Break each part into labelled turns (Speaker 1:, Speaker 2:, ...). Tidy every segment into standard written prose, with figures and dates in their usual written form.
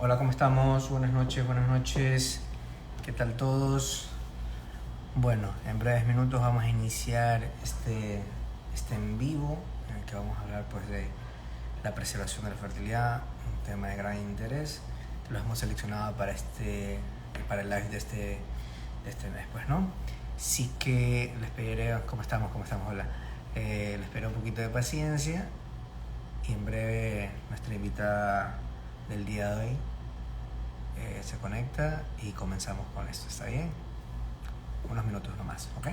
Speaker 1: Hola, ¿cómo estamos? Buenas noches, buenas noches. ¿Qué tal todos? Bueno, en breves minutos vamos a iniciar este en vivo en el que vamos a hablar pues de la preservación de la fertilidad, un tema de gran interés. Lo hemos seleccionado para el live de este mes, pues, ¿no? Sí que les pediré, ¿cómo estamos? ¿Cómo estamos? Hola. Les pediré un poquito de paciencia y en breve nuestra invitada del día de hoy se conecta y comenzamos con esto, ¿está bien? Unos minutos nomás, ¿ok?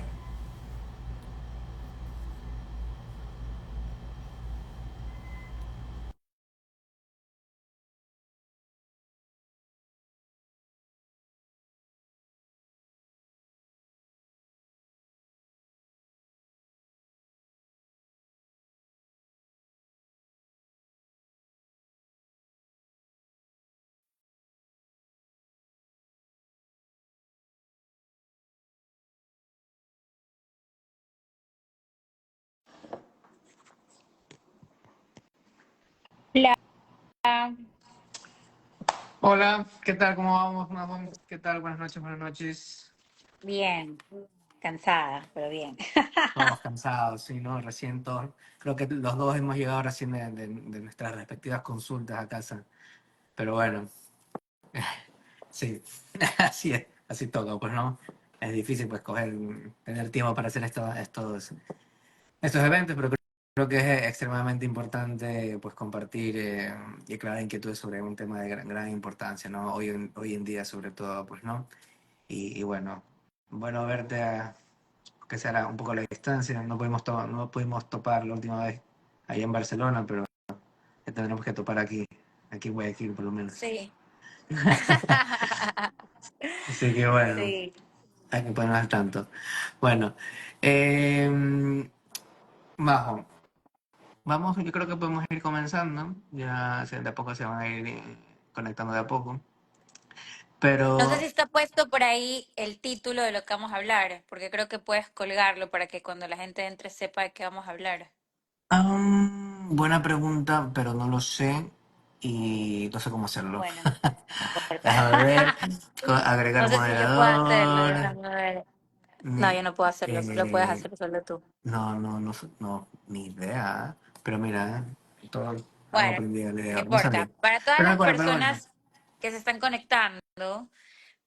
Speaker 2: Hola,
Speaker 1: Hola, ¿qué tal? ¿Cómo vamos, Mahón? ¿Qué tal? Buenas noches, buenas noches.
Speaker 2: bien, cansada, pero bien.
Speaker 1: Todos cansados, sí, ¿no? Recién todos, creo que los dos hemos llegado recién de nuestras respectivas consultas a casa. Pero bueno, sí, así es, así toca, pues, ¿no? Es difícil, pues, tener tiempo para hacer estos eventos, pero creo que es extremadamente importante pues compartir y aclarar inquietudes sobre un tema de gran importancia, ¿no? Hoy en día sobre todo, pues, ¿no? Y bueno, bueno verte que será un poco a la distancia, no pudimos topar la última vez ahí en Barcelona, pero ya tendremos que topar aquí en Guayaquil por lo menos.
Speaker 2: Sí.
Speaker 1: Así que bueno,
Speaker 2: Sí.
Speaker 1: hay que ponernos al tanto. Bueno, eh, Majo, vamos, yo creo que podemos ir comenzando. Ya de a poco se van a ir conectando de a poco.
Speaker 2: No sé si
Speaker 1: Pero,
Speaker 2: está puesto por ahí el título de lo que vamos a hablar, porque creo que puedes colgarlo para que cuando la gente entre sepa de qué vamos a hablar.
Speaker 1: buena pregunta, pero no lo sé y no sé cómo hacerlo.
Speaker 2: Bueno, no importa.
Speaker 1: Déjame ver. Agregar
Speaker 2: No sé si yo puedo hacerlo,
Speaker 1: moderador.
Speaker 2: déjame ver. No,
Speaker 1: Ni,
Speaker 2: yo no puedo hacerlo, lo puedes
Speaker 1: eh,
Speaker 2: hacer solo tú.
Speaker 1: no, no, no, no, ni idea. Pero mira, todo algo
Speaker 2: Bueno,
Speaker 1: aprendí el
Speaker 2: no
Speaker 1: día. Me salió.
Speaker 2: importa. Para todas
Speaker 1: Pero
Speaker 2: las
Speaker 1: bueno, pero bueno.
Speaker 2: personas que se están conectando,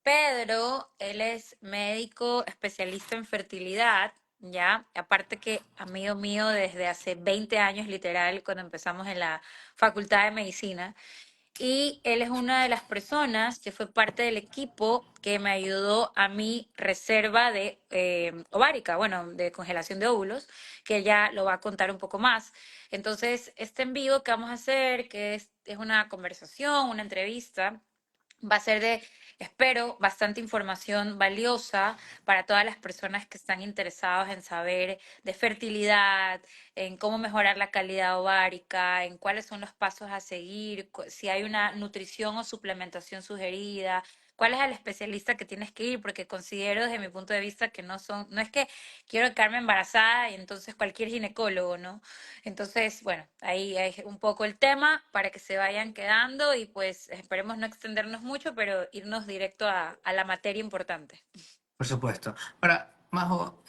Speaker 2: Pedro, él es médico especialista en fertilidad, ¿ya? Aparte que amigo mío desde hace 20 años, literal, cuando empezamos en la Facultad de Medicina. Y él es una de las personas que fue parte del equipo que me ayudó a mi reserva de ovárica, bueno, de congelación de óvulos, que ya lo va a contar un poco más. Entonces, este en vivo que vamos a hacer, que es una conversación, una entrevista, va a ser de, espero, bastante información valiosa para todas las personas que están interesadas en saber de fertilidad, en cómo mejorar la calidad ovárica, en cuáles son los pasos a seguir, si hay una nutrición o suplementación sugerida, cuál es el especialista que tienes que ir, porque considero desde mi punto de vista que no es que quiero quedarme embarazada y entonces cualquier ginecólogo, ¿no? Entonces, bueno, ahí es un poco el tema para que se vayan quedando y pues esperemos no extendernos mucho, pero irnos directo a la materia importante.
Speaker 1: Por supuesto. Ahora, Majo,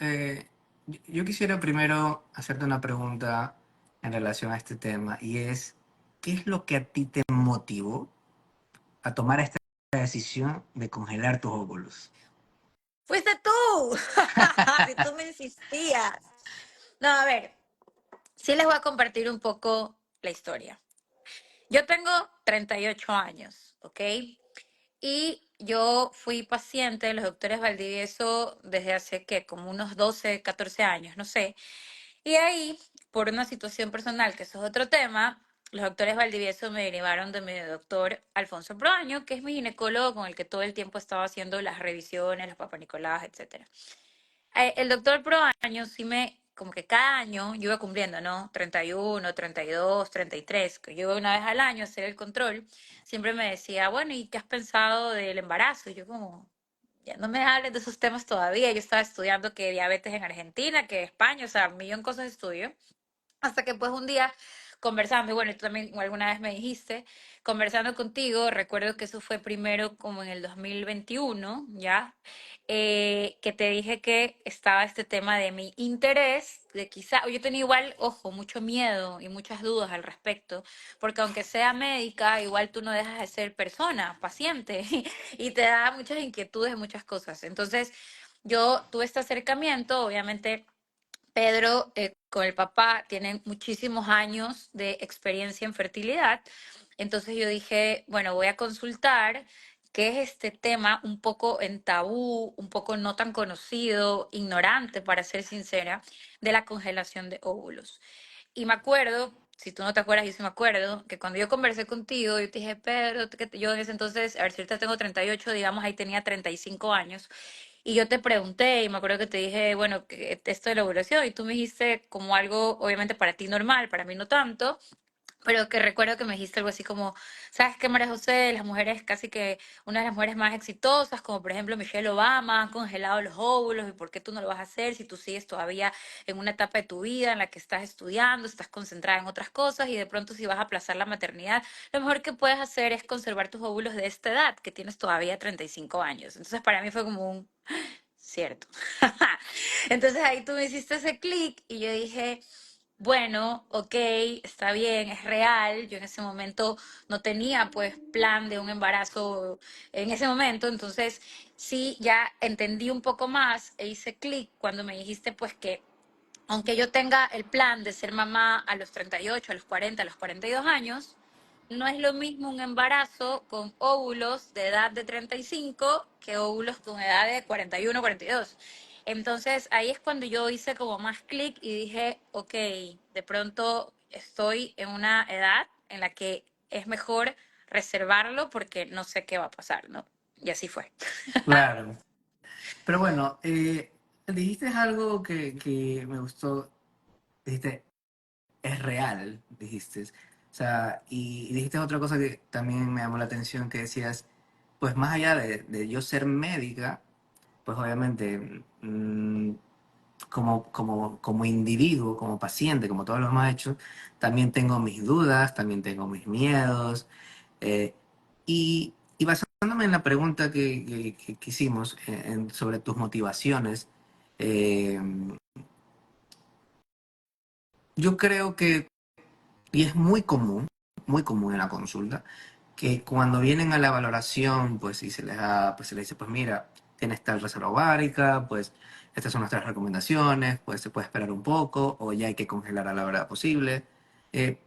Speaker 1: yo quisiera primero hacerte una pregunta en relación a este tema y es, ¿qué es lo que a ti te motivó a tomar esta decisión de congelar tus óvulos?
Speaker 2: ¡Fuiste tú! Si tú me insistías. No, a ver, sí les voy a compartir un poco la historia. Yo tengo 38 años, ¿ok? Y yo fui paciente de los doctores Valdivieso desde hace, ¿qué? Como unos 12, 14 años, no sé. Y ahí, por una situación personal, que eso es otro tema, los doctores Valdivieso me derivaron de mi doctor Alfonso Proaño, que es mi ginecólogo con el que todo el tiempo estaba haciendo las revisiones, los papanicolás, etcétera. El doctor Proaño sí como que cada año yo iba cumpliendo, ¿no? 31, 32, 33, que yo iba una vez al año a hacer el control, siempre me decía, bueno, ¿y qué has pensado del embarazo? Y yo como, ya no me hables de esos temas todavía, yo estaba estudiando que diabetes en Argentina, que España, o sea, un millón de cosas estudio. Hasta que pues un día conversando, y bueno, tú también alguna vez me dijiste, conversando contigo, recuerdo que eso fue primero como en el 2021, ¿ya? Que te dije que estaba este tema de mi interés, de quizá, yo tenía igual, ojo, mucho miedo y muchas dudas al respecto, porque aunque sea médica, igual tú no dejas de ser persona, paciente, y te da muchas inquietudes, muchas cosas. Entonces, yo tuve este acercamiento, obviamente Pedro, con el papá, tienen muchísimos años de experiencia en fertilidad. Entonces yo dije, bueno, voy a consultar qué es este tema un poco en tabú, un poco no tan conocido, ignorante, para ser sincera, de la congelación de óvulos. Y me acuerdo, si tú no te acuerdas, yo sí me acuerdo, que cuando yo conversé contigo, yo te dije, Pedro, yo en ese entonces, a ver si ahorita tengo 38, digamos, ahí tenía 35 años. Y yo te pregunté, y me acuerdo que te dije, bueno, que esto de la ovulación, y tú me dijiste como algo, obviamente para ti normal, para mí no tanto, pero que recuerdo que me dijiste algo así como, ¿sabes qué, María José? Las mujeres, casi que una de las mujeres más exitosas, como por ejemplo Michelle Obama, han congelado los óvulos, ¿y por qué tú no lo vas a hacer si tú sigues todavía en una etapa de tu vida en la que estás estudiando, estás concentrada en otras cosas y de pronto si vas a aplazar la maternidad, lo mejor que puedes hacer es conservar tus óvulos de esta edad, que tienes todavía 35 años? Entonces para mí fue como un, cierto. Entonces ahí tú me hiciste ese clic y yo dije, bueno, ok, está bien, es real. Yo en ese momento no tenía pues plan de un embarazo en ese momento, entonces sí, ya entendí un poco más e hice clic cuando me dijiste pues que aunque yo tenga el plan de ser mamá a los 38, a los 40, a los 42 años, no es lo mismo un embarazo con óvulos de edad de 35 que óvulos con edad de 41, 42. Entonces ahí es cuando yo hice como más clic y dije, ok, de pronto estoy en una edad en la que es mejor reservarlo porque no sé qué va a pasar, ¿no? Y así fue.
Speaker 1: Claro. Pero bueno, dijiste algo que me gustó. Dijiste, es real, dijiste. O sea, y dijiste otra cosa que también me llamó la atención, que decías, pues más allá de yo ser médica, pues obviamente como individuo, como paciente, como todos los hemos hecho, también tengo mis dudas, también tengo mis miedos. eh, y basándome en la pregunta que hicimos sobre tus motivaciones, eh, yo creo que, y es muy común en la consulta, que cuando vienen a la valoración, pues si se les da, pues se les dice, pues mira, tienes tal reserva ovárica, pues estas son nuestras recomendaciones, pues se puede esperar un poco, o ya hay que congelar a la hora posible. Eh,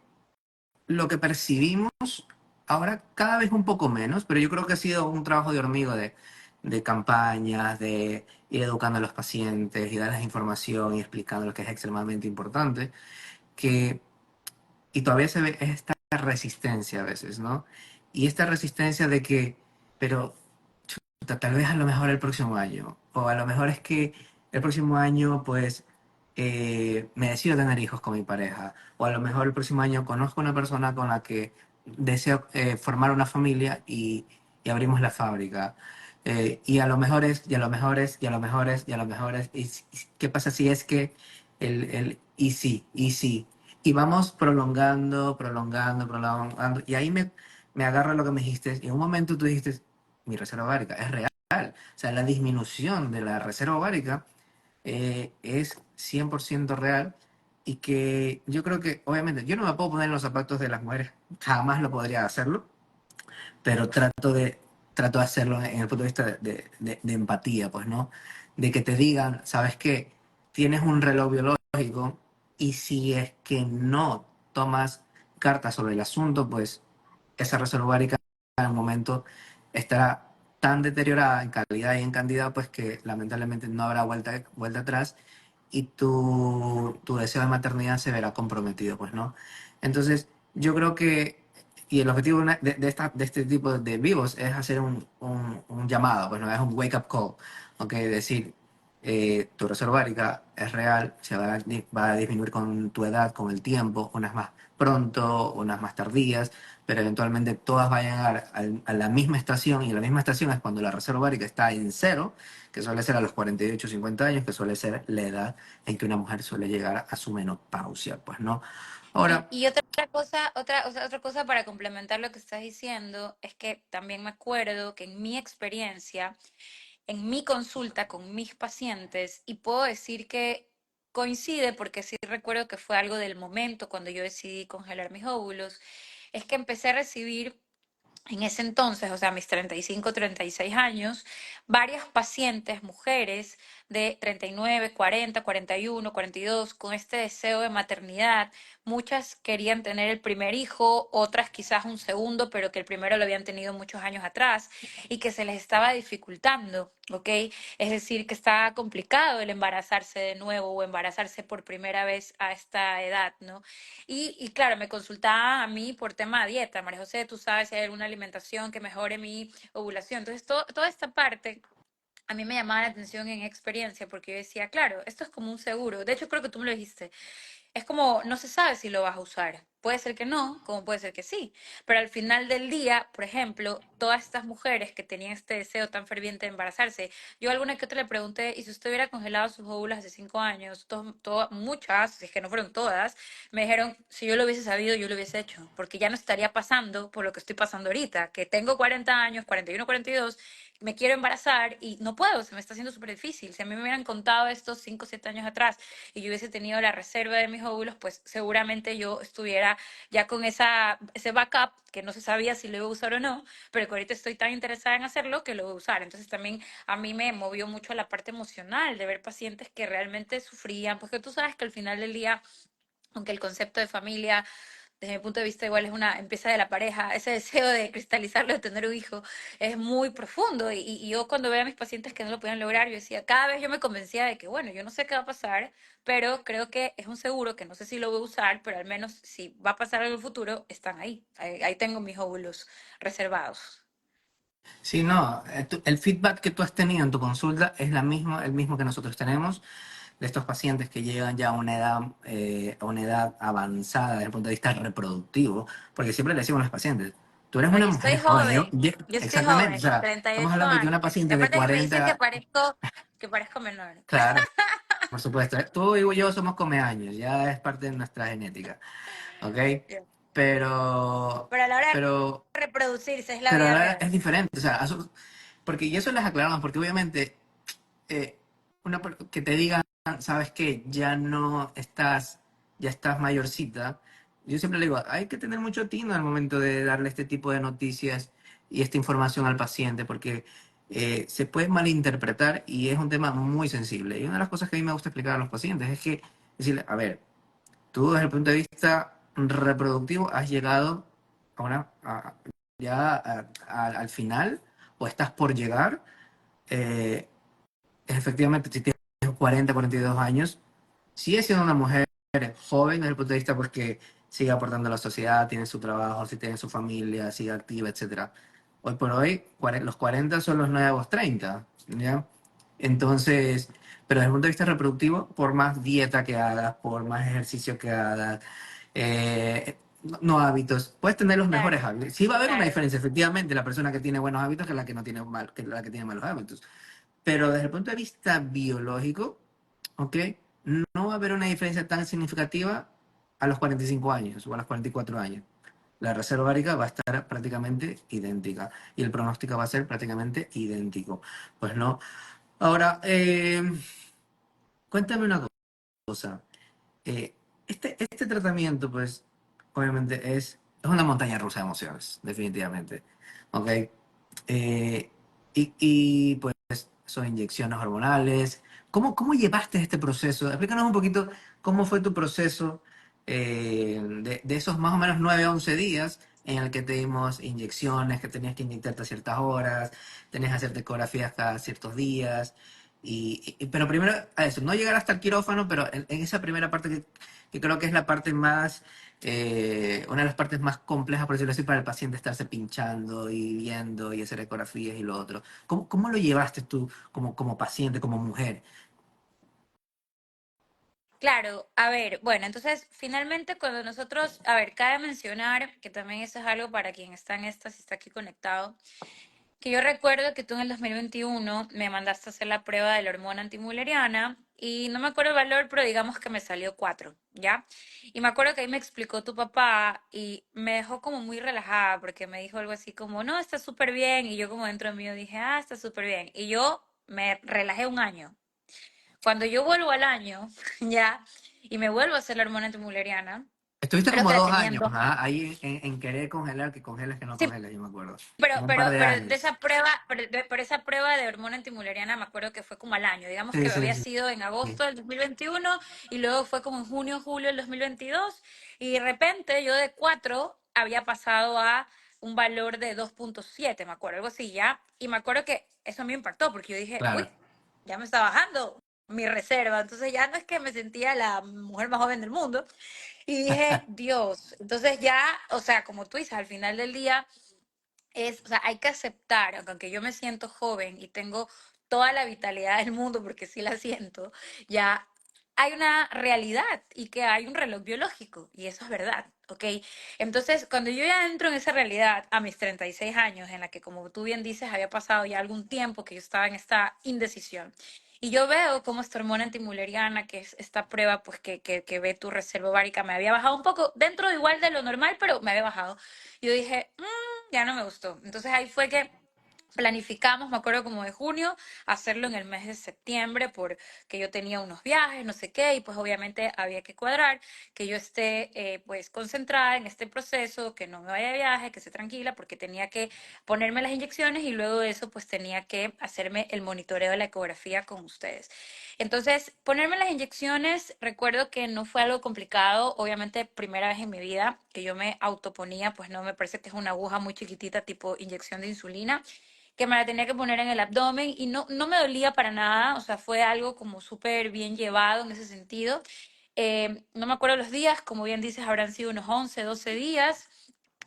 Speaker 1: lo que percibimos ahora cada vez un poco menos, pero yo creo que ha sido un trabajo de hormiga de campañas, de ir educando a los pacientes y darles información y explicando lo que es extremadamente importante, que y todavía se ve esta resistencia a veces, ¿no? Y esta resistencia de que, pero tal vez a lo mejor el próximo año, o a lo mejor es que el próximo año, pues, me decido tener hijos con mi pareja, o a lo mejor el próximo año conozco una persona con la que deseo formar una familia y abrimos la fábrica. Y a lo mejor es, y a lo mejor es, y a lo mejor es, y a lo mejor es, ¿qué pasa si es que y sí, y sí? Y vamos prolongando, prolongando, prolongando, y ahí me agarra lo que me dijiste, y en un momento tú dijiste, mi reserva ovárica es real. O sea, la disminución de la reserva ovárica es 100% real y que yo creo que, obviamente, yo no me puedo poner en los zapatos de las mujeres, jamás lo podría hacerlo, pero trato de hacerlo en el punto de vista de empatía, pues, ¿no? De que te digan, ¿sabes qué? Tienes un reloj biológico y si es que no tomas cartas sobre el asunto, pues esa reserva ovárica en un momento estará tan deteriorada en calidad y en cantidad, pues que lamentablemente no habrá vuelta atrás y tu deseo de maternidad se verá comprometido, pues, ¿no? Entonces, yo creo que, y el objetivo de este tipo de vivos es hacer un llamado, pues, ¿no? Es un wake-up call, ¿ok? Decir, tu reserva ovárica es real, va a disminuir con tu edad, con el tiempo, unas más pronto, unas más tardías, pero eventualmente todas van a llegar a la misma estación, y la misma estación es cuando la reserva ovárica está en cero, que suele ser a los 48 o 50 años, que suele ser la edad en que una mujer suele llegar a su menopausia, pues, ¿no?
Speaker 2: Y,
Speaker 1: Ahora,
Speaker 2: y otra cosa, o sea, otra cosa para complementar lo que estás diciendo es que también me acuerdo que en mi experiencia, en mi consulta con mis pacientes, y puedo decir que coincide porque sí recuerdo que fue algo del momento cuando yo decidí congelar mis óvulos, es que empecé a recibir en ese entonces, o sea, mis 35, 36 años, varias pacientes, mujeres de 39, 40, 41, 42, con este deseo de maternidad. Muchas querían tener el primer hijo, otras quizás un segundo, pero que el primero lo habían tenido muchos años atrás y que se les estaba dificultando, ¿ok? Es decir, que estaba complicado el embarazarse de nuevo o embarazarse por primera vez a esta edad, ¿no? Y claro, me consultaba a mí por tema de dieta. María José, tú sabes si hay alguna alimentación que mejore mi ovulación. Entonces, toda esta parte a mí me llamaba la atención en experiencia porque yo decía, claro, esto es como un seguro. De hecho, creo que tú me lo dijiste. Es como, no se sabe si lo vas a usar. Puede ser que no, como puede ser que sí. Pero al final del día, por ejemplo, todas estas mujeres que tenían este deseo tan ferviente de embarazarse, yo alguna que otra le pregunté, ¿y si usted hubiera congelado sus óvulos hace 5 años? Muchas, si es que no fueron todas, me dijeron, si yo lo hubiese sabido, yo lo hubiese hecho, porque ya no estaría pasando por lo que estoy pasando ahorita, que tengo 40 años, 41, 42, me quiero embarazar y no puedo, se me está haciendo súper difícil. Si a mí me hubieran contado estos 5 o 7 años atrás y yo hubiese tenido la reserva de mis óvulos, pues seguramente yo estuviera ya con ese backup que no se sabía si lo iba a usar o no, pero que ahorita estoy tan interesada en hacerlo que lo voy a usar. Entonces también a mí me movió mucho la parte emocional de ver pacientes que realmente sufrían, porque tú sabes que al final del día, aunque el concepto de familia desde mi punto de vista igual es empieza de la pareja, ese deseo de cristalizarlo, de tener un hijo, es muy profundo y yo cuando veo a mis pacientes que no lo podían lograr, yo decía, cada vez yo me convencía de que, bueno, yo no sé qué va a pasar, pero creo que es un seguro que no sé si lo voy a usar, pero al menos si va a pasar algo en el futuro, están ahí tengo mis óvulos reservados.
Speaker 1: sí, no, el feedback que tú has tenido en tu consulta es el mismo que nosotros tenemos de estos pacientes que llegan ya a una edad avanzada desde el punto de vista reproductivo, porque siempre le decimos a los pacientes, tú eres
Speaker 2: No,
Speaker 1: una mujer joven,
Speaker 2: yo estoy
Speaker 1: exactamente, o
Speaker 2: joven,
Speaker 1: sea,
Speaker 2: treinta y
Speaker 1: estamos
Speaker 2: ocho
Speaker 1: hablando de que una
Speaker 2: años, y
Speaker 1: paciente de
Speaker 2: aparte que me dicen
Speaker 1: 40,
Speaker 2: que parezco menor.
Speaker 1: claro, por supuesto, tú y yo somos comeaños, ya es parte de nuestra genética, ¿ok? Pero,
Speaker 2: Pero a la hora
Speaker 1: pero,
Speaker 2: de reproducirse es la
Speaker 1: pero
Speaker 2: vida
Speaker 1: ahora
Speaker 2: real.
Speaker 1: es diferente, o sea, porque, y eso les aclaramos, porque obviamente eh, que te digan, sabes que ya estás mayorcita, yo siempre le digo, hay que tener mucho tino al momento de darle este tipo de noticias y esta información al paciente, porque se puede malinterpretar y es un tema muy sensible. Y una de las cosas que a mí me gusta explicar a los pacientes es que, decirle, a ver, tú desde el punto de vista reproductivo has llegado a ya al final o estás por llegar. eh, Efectivamente, si tienes 40, 42 años, sigue siendo una mujer joven desde el punto de vista pues que sigue aportando a la sociedad, tiene su trabajo, si tiene su familia, sigue activa, etcétera. Hoy por hoy, los 40 son los nuevos 30, ¿ya? Entonces, pero desde el punto de vista reproductivo, por más dieta que hagas, por más ejercicio que hagas, no hábitos, puedes tener los mejores
Speaker 2: Claro,
Speaker 1: hábitos. Sí va a haber una
Speaker 2: claro.
Speaker 1: diferencia, efectivamente, la persona que tiene buenos hábitos que la que no tiene que la que tiene malos hábitos. Pero desde el punto de vista biológico, ¿ok? No va a haber una diferencia tan significativa a los 45 años o a los 44 años. La reserva ovárica va a estar prácticamente idéntica y el pronóstico va a ser prácticamente idéntico. Pues no. Ahora, cuéntame una cosa. Este tratamiento, pues, obviamente es una montaña rusa de emociones, definitivamente. ¿Ok? Eh, pues son inyecciones hormonales. ¿Cómo llevaste este proceso? Explícanos un poquito cómo fue tu proceso de esos más o menos 9 11 días en el que te dimos inyecciones, que tenías que inyectarte a ciertas horas, tenías que hacerte ecografías cada ciertos días. Pero primero, a eso, no llegar hasta el quirófano, pero en esa primera parte que creo que es la parte más una de las partes más complejas, por decirlo así, para el paciente estarse pinchando y viendo y hacer ecografías y lo otro. ¿Cómo lo llevaste tú como paciente, como mujer?
Speaker 2: Claro, a ver, bueno, entonces finalmente cuando nosotros, a ver, cabe mencionar que también eso es algo para quien está en esta, si está aquí conectado, que yo recuerdo que tú en el 2021 me mandaste a hacer la prueba de la hormona antimuleriana y no me acuerdo el valor, pero digamos que me salió 4, ¿ya? Y me acuerdo que ahí me explicó tu papá y me dejó como muy relajada porque me dijo algo así como, no, está súper bien. Y yo como dentro de mí yo dije, ah, está súper bien. Y yo me relajé un año. Cuando yo vuelvo al año, ya, y me vuelvo a hacer la hormona antimuleriana,
Speaker 1: Estuviste
Speaker 2: creo
Speaker 1: como
Speaker 2: que
Speaker 1: dos
Speaker 2: tenían
Speaker 1: años,
Speaker 2: dos.
Speaker 1: ¿ah? Ahí en querer congelar, que congelas, que no
Speaker 2: Sí,
Speaker 1: congelas, yo me acuerdo.
Speaker 2: pero,
Speaker 1: Como un
Speaker 2: pero,
Speaker 1: par de
Speaker 2: pero de
Speaker 1: años.
Speaker 2: esa prueba, por esa prueba de hormona antimuleriana me acuerdo que fue como al año. Digamos
Speaker 1: Sí,
Speaker 2: que
Speaker 1: sí,
Speaker 2: había
Speaker 1: sí.
Speaker 2: sido en
Speaker 1: Sí.
Speaker 2: agosto del 2021 y luego fue como en junio, julio del 2022 y de repente yo de 4 había pasado a un valor de 2,7, me acuerdo, algo así ya. Y me acuerdo que eso me impactó porque yo dije, uy,
Speaker 1: Claro.
Speaker 2: ya me está bajando mi reserva. Entonces ya no es que me sentía la mujer más joven del mundo. Y dije, Dios, entonces ya, o sea, como tú dices, al final del día o sea, hay que aceptar, aunque yo me siento joven y tengo toda la vitalidad del mundo, porque sí la siento, ya hay una realidad y que hay un reloj biológico, y eso es verdad, ¿ok? Entonces, cuando yo ya entro en esa realidad a mis 36 años, en la que, como tú bien dices, había pasado ya algún tiempo que yo estaba en esta indecisión, y yo veo cómo esta hormona antimuleriana, que es esta prueba, pues que ve tu reserva ovárica, me había bajado un poco, dentro de igual de lo normal, pero me había bajado. Yo dije, ya no me gustó. Entonces ahí fue que planificamos, me acuerdo como de junio, hacerlo en el mes de septiembre porque yo tenía unos viajes, no sé qué, y pues obviamente había que cuadrar que yo esté pues concentrada en este proceso, que no me vaya de viaje, que esté tranquila, porque tenía que ponerme las inyecciones y luego de eso pues tenía que hacerme el monitoreo de la ecografía con ustedes. Entonces, ponerme las inyecciones, recuerdo que no fue algo complicado, obviamente primera vez en mi vida que yo me autoponía, pues no me parece que es una aguja muy chiquitita tipo inyección de insulina, que me la tenía que poner en el abdomen y no me dolía para nada, o sea, fue algo como súper bien llevado en ese sentido. No me acuerdo los días, como bien dices, habrán sido unos 11 12 días.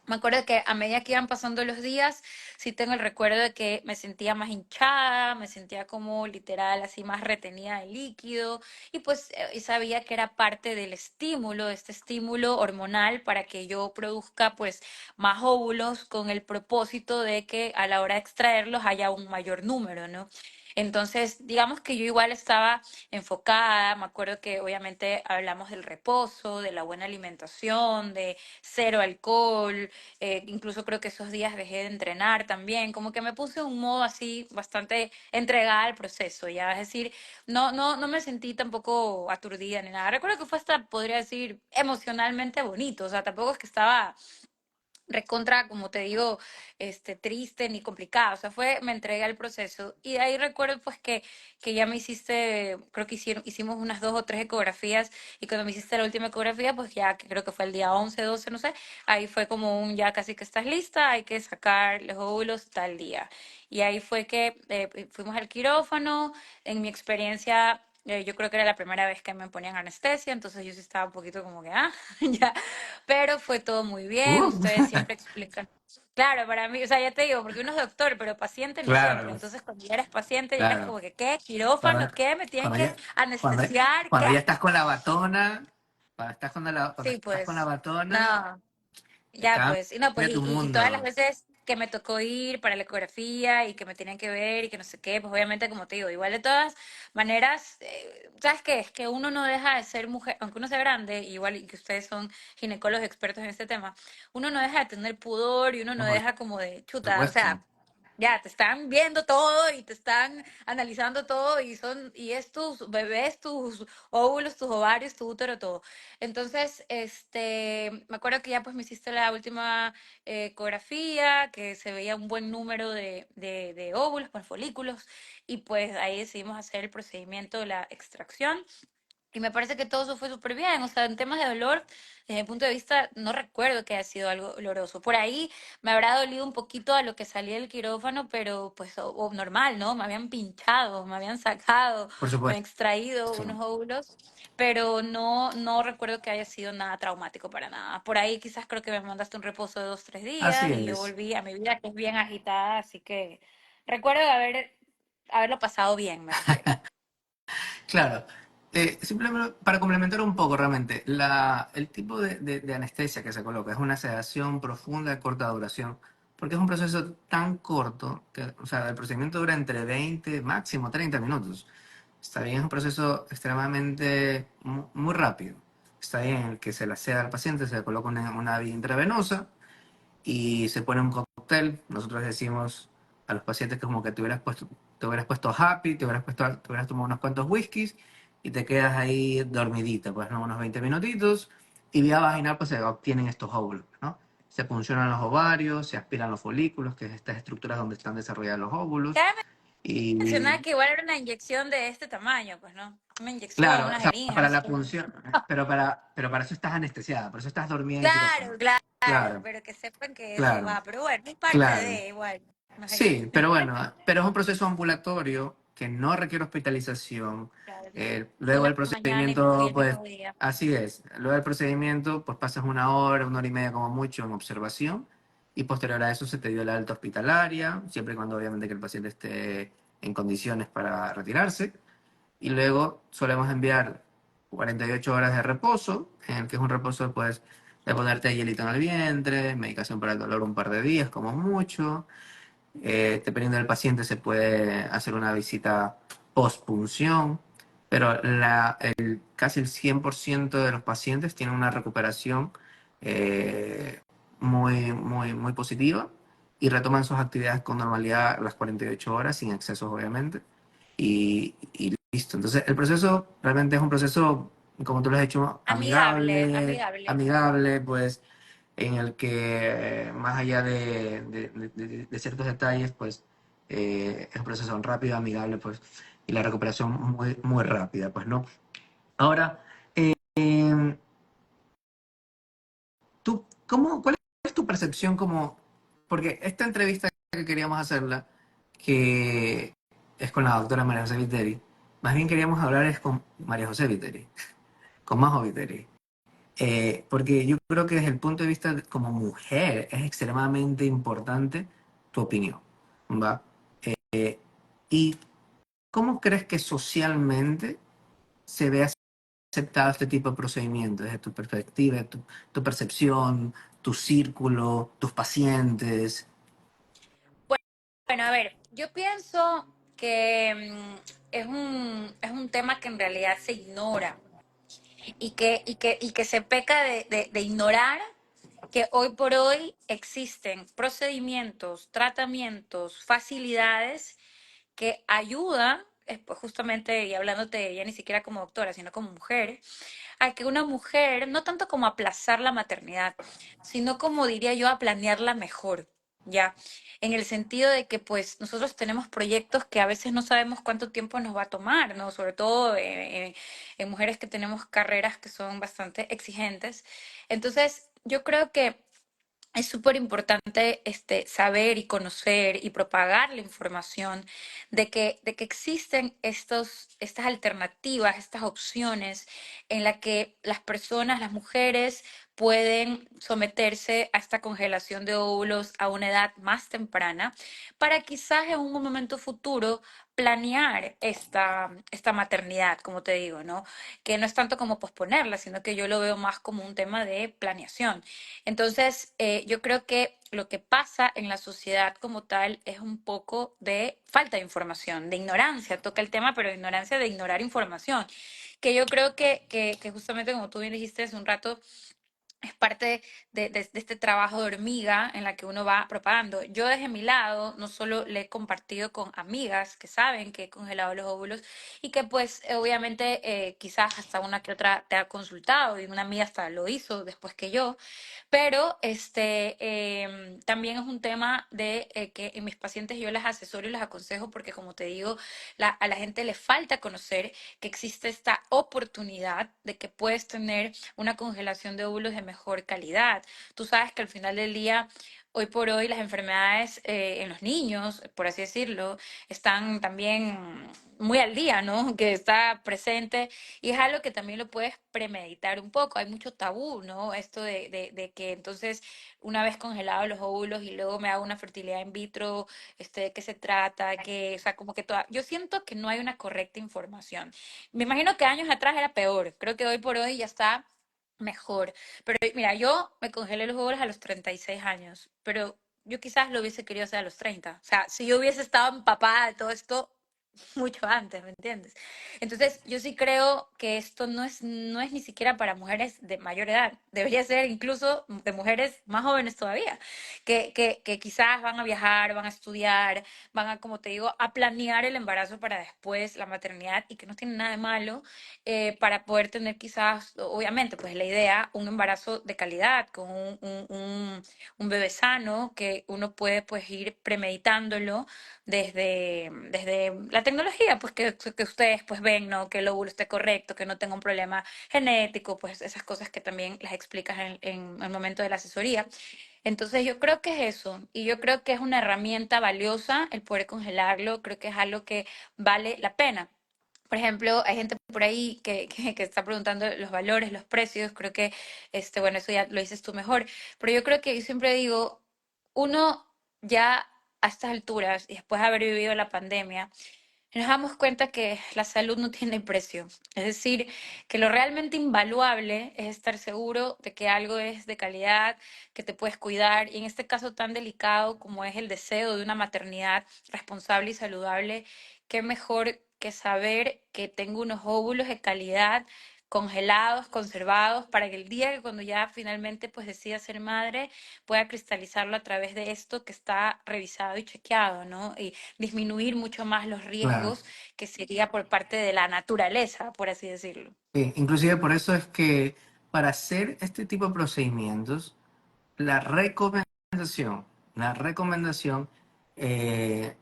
Speaker 2: Me acuerdo que a medida que iban pasando los días, sí tengo el recuerdo de que me sentía más hinchada, me sentía como literal así más retenida de líquido y pues y sabía que era parte del estímulo, este estímulo hormonal para que yo produzca pues más óvulos con el propósito de que a la hora de extraerlos haya un mayor número, ¿no? Entonces, digamos que yo igual estaba enfocada, me acuerdo que obviamente hablamos del reposo, de la buena alimentación, de cero alcohol, incluso creo que esos días dejé de entrenar también, como que me puse un modo así bastante entregada al proceso, ya, es decir, no me sentí tampoco aturdida ni nada. Recuerdo que fue hasta, podría decir, emocionalmente bonito, o sea, tampoco es que estaba recontra, como te digo, triste ni complicado, o sea, me entregué al proceso y de ahí recuerdo pues que ya me hiciste, creo que hicimos unas 2 o 3 ecografías y cuando me hiciste la última ecografía, pues ya que creo que fue el día 11 12 no sé, ahí fue como ya casi que estás lista, hay que sacar los óvulos tal día. Y ahí fue que fuimos al quirófano, en mi experiencia yo creo que era la primera vez que me ponían anestesia, entonces yo sí estaba un poquito como que, ya, pero fue todo muy bien,
Speaker 1: Uf.
Speaker 2: ustedes siempre explican. Claro, para mí, o sea, ya te digo, porque uno es doctor, pero paciente no siempre.
Speaker 1: Claro,
Speaker 2: Entonces, cuando ya eres paciente, ya eres
Speaker 1: claro.
Speaker 2: como que, ¿qué? ¿Quirófano?
Speaker 1: Cuando,
Speaker 2: ¿Qué? ¿Me tienen
Speaker 1: cuando
Speaker 2: que
Speaker 1: ya, cuando,
Speaker 2: anestesiar? ¿Qué?
Speaker 1: cuando ya estás con la batona, cuando
Speaker 2: Sí,
Speaker 1: estás con la
Speaker 2: pues,
Speaker 1: batona,
Speaker 2: no. Ya, pues, y no, pues,
Speaker 1: cambia tu
Speaker 2: y todas las
Speaker 1: mundo.
Speaker 2: veces que me tocó ir para la ecografía y que me tenían que ver y que no sé qué, pues obviamente, como te digo, igual de todas maneras, ¿sabes qué? Es que uno no deja de ser mujer, aunque uno sea grande, igual y que ustedes son ginecólogos expertos en este tema, uno no deja de tener pudor y uno no
Speaker 1: No, por
Speaker 2: deja como de chuta, o
Speaker 1: supuesto.
Speaker 2: sea, ya te están viendo todo y te están analizando todo y es tus bebés, tus óvulos, tus ovarios, tu útero, todo. Entonces, me acuerdo que ya pues me hiciste la última ecografía, que se veía un buen número de óvulos, pues folículos, y pues ahí decidimos hacer el procedimiento de la extracción. Y me parece que todo eso fue súper bien. O sea, en temas de dolor, desde mi punto de vista, no recuerdo que haya sido algo doloroso. Por ahí me habrá dolido un poquito a lo que salí del quirófano, pero pues o normal, ¿no? Me habían pinchado, me habían sacado,
Speaker 1: Por
Speaker 2: me han
Speaker 1: supuesto.
Speaker 2: extraído unos óvulos, pero no recuerdo que haya sido nada traumático para nada. Por ahí quizás creo que me mandaste un reposo de 2, 3 días
Speaker 1: Así
Speaker 2: y yo
Speaker 1: es.
Speaker 2: volví a mi vida que es bien agitada, así que recuerdo haberlo pasado bien, me refiero.
Speaker 1: Claro. simplemente para complementar un poco realmente, el tipo de anestesia que se coloca es una sedación profunda de corta duración, porque es un proceso tan corto que, o sea, el procedimiento dura entre 20, máximo 30 minutos. Está bien, es un proceso extremadamente muy rápido. Está bien el que se la seda al paciente, se le coloca una vía intravenosa y se pone un cóctel. Nosotros decimos a los pacientes que como que te hubieras puesto happy, te hubieras tomado unos cuantos whiskies y te quedas ahí dormidita, pues, ¿no? Unos 20 minutitos y vía vaginal pues se obtienen estos óvulos, ¿no? Se puncionan los ovarios, se aspiran los folículos, que es estas estructuras donde están desarrollados los óvulos.
Speaker 2: Cabe mencionar
Speaker 1: Y
Speaker 2: que igual era una inyección de este tamaño, pues, ¿no? Una inyección,
Speaker 1: claro,
Speaker 2: una
Speaker 1: o sea,
Speaker 2: jeringa, no
Speaker 1: para
Speaker 2: sé.
Speaker 1: la punción, pero para eso estás anestesiada, por eso estás dormida en
Speaker 2: Claro,
Speaker 1: quirófano.
Speaker 2: claro,
Speaker 1: Claro,
Speaker 2: pero que sepan que eso
Speaker 1: claro,
Speaker 2: va. Pero bueno, es parte
Speaker 1: claro.
Speaker 2: de igual. No sé.
Speaker 1: Sí, pero bueno, pero es un proceso ambulatorio que no requiere hospitalización.
Speaker 2: Claro.
Speaker 1: Luego
Speaker 2: En la
Speaker 1: del
Speaker 2: mañana y
Speaker 1: procedimiento,
Speaker 2: el
Speaker 1: pues,
Speaker 2: mismo día.
Speaker 1: así es. Luego del procedimiento, pues pasas una hora y media como mucho en observación y posterior a eso se te dio la alta hospitalaria, siempre y cuando obviamente que el paciente esté en condiciones para retirarse. Y luego solemos enviar 48 horas de reposo, en el que es un reposo, pues, de ponerte hielito en el vientre, medicación para el dolor un par de días como mucho. Dependiendo del paciente se puede hacer una visita post-punción, pero casi el 100% de los pacientes tienen una recuperación eh, muy positiva y retoman sus actividades con normalidad las 48 horas, sin excesos obviamente, y listo. Entonces el proceso realmente es un proceso, como tú lo has dicho,
Speaker 2: Amigable,
Speaker 1: amigable,
Speaker 2: amigable.
Speaker 1: amigable, pues en el que más allá de ciertos detalles, pues es un proceso rápido, amigable, pues, y la recuperación muy rápida, pues, ¿no? Ahora, eh, ¿cuál es tu percepción como, porque esta entrevista que queríamos hacerla, que es con la doctora María José Viteri, más bien queríamos hablar es con María José Viteri, con Majo Viteri. Porque yo creo que desde el punto de vista como mujer es extremadamente importante tu opinión, ¿va? ¿Y cómo crees que socialmente se ve aceptado este tipo de procedimientos desde tu perspectiva, tu percepción, tu círculo, tus pacientes?
Speaker 2: Bueno, a ver, yo pienso que es un tema que en realidad se ignora y que se peca de ignorar que hoy por hoy existen procedimientos, tratamientos, facilidades que ayudan, pues justamente, y hablándote de ella ni siquiera como doctora, sino como mujer, a que una mujer, no tanto como aplazar la maternidad, sino como diría yo, a planearla mejor, ¿ya? En el sentido de que pues nosotros tenemos proyectos que a veces no sabemos cuánto tiempo nos va a tomar, ¿no? Sobre todo en mujeres que tenemos carreras que son bastante exigentes. Entonces, yo creo que es súper importante saber y conocer y propagar la información de que existen estas alternativas, estas opciones en las que las personas, las mujeres, pueden someterse a esta congelación de óvulos a una edad más temprana para quizás en un momento futuro planear esta maternidad, como te digo, ¿no? Que no es tanto como posponerla, sino que yo lo veo más como un tema de planeación. Entonces, yo creo que lo que pasa en la sociedad como tal es un poco de falta de información, de ignorancia. Toca el tema, pero de ignorancia de ignorar información. Que yo creo que justamente como tú bien dijiste hace un rato, es parte de este trabajo de hormiga en la que uno va propagando. Yo desde mi lado no solo le he compartido con amigas que saben que he congelado los óvulos y que pues obviamente quizás hasta una que otra te ha consultado y una amiga hasta lo hizo después que yo, pero también es un tema de que en mis pacientes yo las asesoro y las aconsejo porque, como te digo, a la gente le falta conocer que existe esta oportunidad de que puedes tener una congelación de óvulos de mejor calidad. Tú sabes que al final del día hoy por hoy las enfermedades en los niños, por así decirlo, están también muy al día, ¿no? Que está presente y es algo que también lo puedes premeditar un poco. Hay mucho tabú, ¿no? Esto de que entonces una vez congelados los óvulos y luego me hago una fertilidad in vitro, ¿de qué se trata? Que, o sea, como que toda... Yo siento que no hay una correcta información. Me imagino que años atrás era peor. Creo que hoy por hoy ya está mejor. Pero mira, yo me congelé los óvulos a los 36 años, pero yo quizás lo hubiese querido hacer a los 30. O sea, si yo hubiese estado empapada de todo esto mucho antes, ¿me entiendes? Entonces, yo sí creo que esto no es ni siquiera para mujeres de mayor edad. Debería ser incluso de mujeres más jóvenes todavía, que quizás van a viajar, van a estudiar, van a, como te digo, a planear el embarazo para después la maternidad y que no tiene nada de malo para poder tener quizás, obviamente, pues la idea, un embarazo de calidad, con un bebé sano, que uno puede pues ir premeditándolo desde la tecnología, pues que ustedes pues ven, ¿no? Que el óvulo esté correcto, que no tenga un problema genético, pues esas cosas que también las explicas en el momento de la asesoría. Entonces yo creo que es eso, y yo creo que es una herramienta valiosa el poder congelarlo, creo que es algo que vale la pena. Por ejemplo, hay gente por ahí que está preguntando los valores, los precios, creo que, bueno, eso ya lo dices tú mejor, pero yo creo que yo siempre digo, uno ya a estas alturas y después de haber vivido la pandemia, nos damos cuenta que la salud no tiene precio. Es decir, que lo realmente invaluable es estar seguro de que algo es de calidad, que te puedes cuidar, y en este caso tan delicado como es el deseo de una maternidad responsable y saludable, qué mejor que saber que tengo unos óvulos de calidad congelados, conservados, para que el día que cuando ya finalmente pues decida ser madre, pueda cristalizarlo a través de esto que está revisado y chequeado, ¿no? Y disminuir mucho más los
Speaker 1: Claro.
Speaker 2: riesgos que sería por parte de la naturaleza, por así decirlo.
Speaker 1: Inclusive por eso es que para hacer este tipo de procedimientos, la recomendación, la recomendación eh,